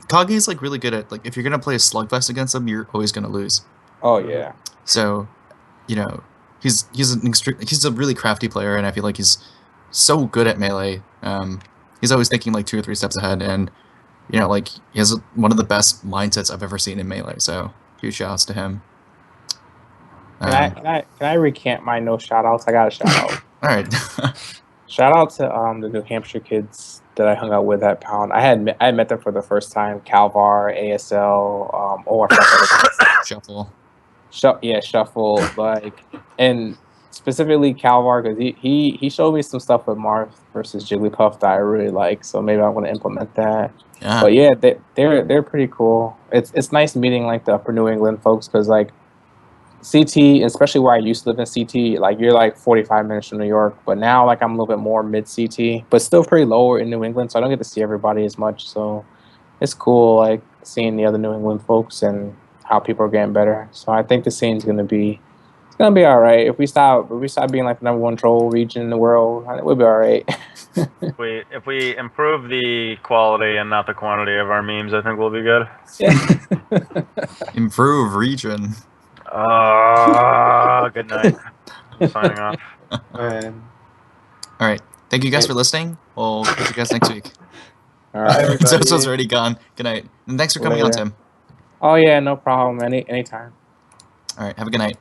Kage's like really good at like if you're gonna play a slugfest against him, you're always gonna lose.
Oh yeah.
So, you know, he's a really crafty player, and I feel like he's so good at melee. He's always thinking like 2 or 3 steps ahead, and you know, like he has one of the best mindsets I've ever seen in melee. So huge shouts to him.
Can I recant my no shout outs? I got a shout out.
All right.
Shout out to the New Hampshire kids that I hung out with at Pound. I had met them for the first time. Calvar, ASL,
Shuffle.
Shuffle, like, and specifically Calvar because he showed me some stuff with Marth versus Jigglypuff that I really like. So maybe I want to implement that.
Yeah.
But yeah, they're pretty cool. It's nice meeting like the upper New England folks because like CT, especially where I used to live in CT, like you're like 45 minutes from New York, but now like I'm a little bit more mid CT, but still pretty lower in New England, so I don't get to see everybody as much. So it's cool like seeing the other New England folks and how people are getting better. So I think the scene's gonna be all right. If we stop being like the #1 troll region in the world, we'll be all right.
If we improve the quality and not the quantity of our memes, I think we'll be good.
Improve region.
Good night. I'm signing off.
All right. Thank you guys for listening. We'll catch you guys next week.
All right.
Zozo's already gone. Good night. And thanks for coming on,
Later.
Tim.
Oh yeah, no problem. Anytime.
All right. Have a good night.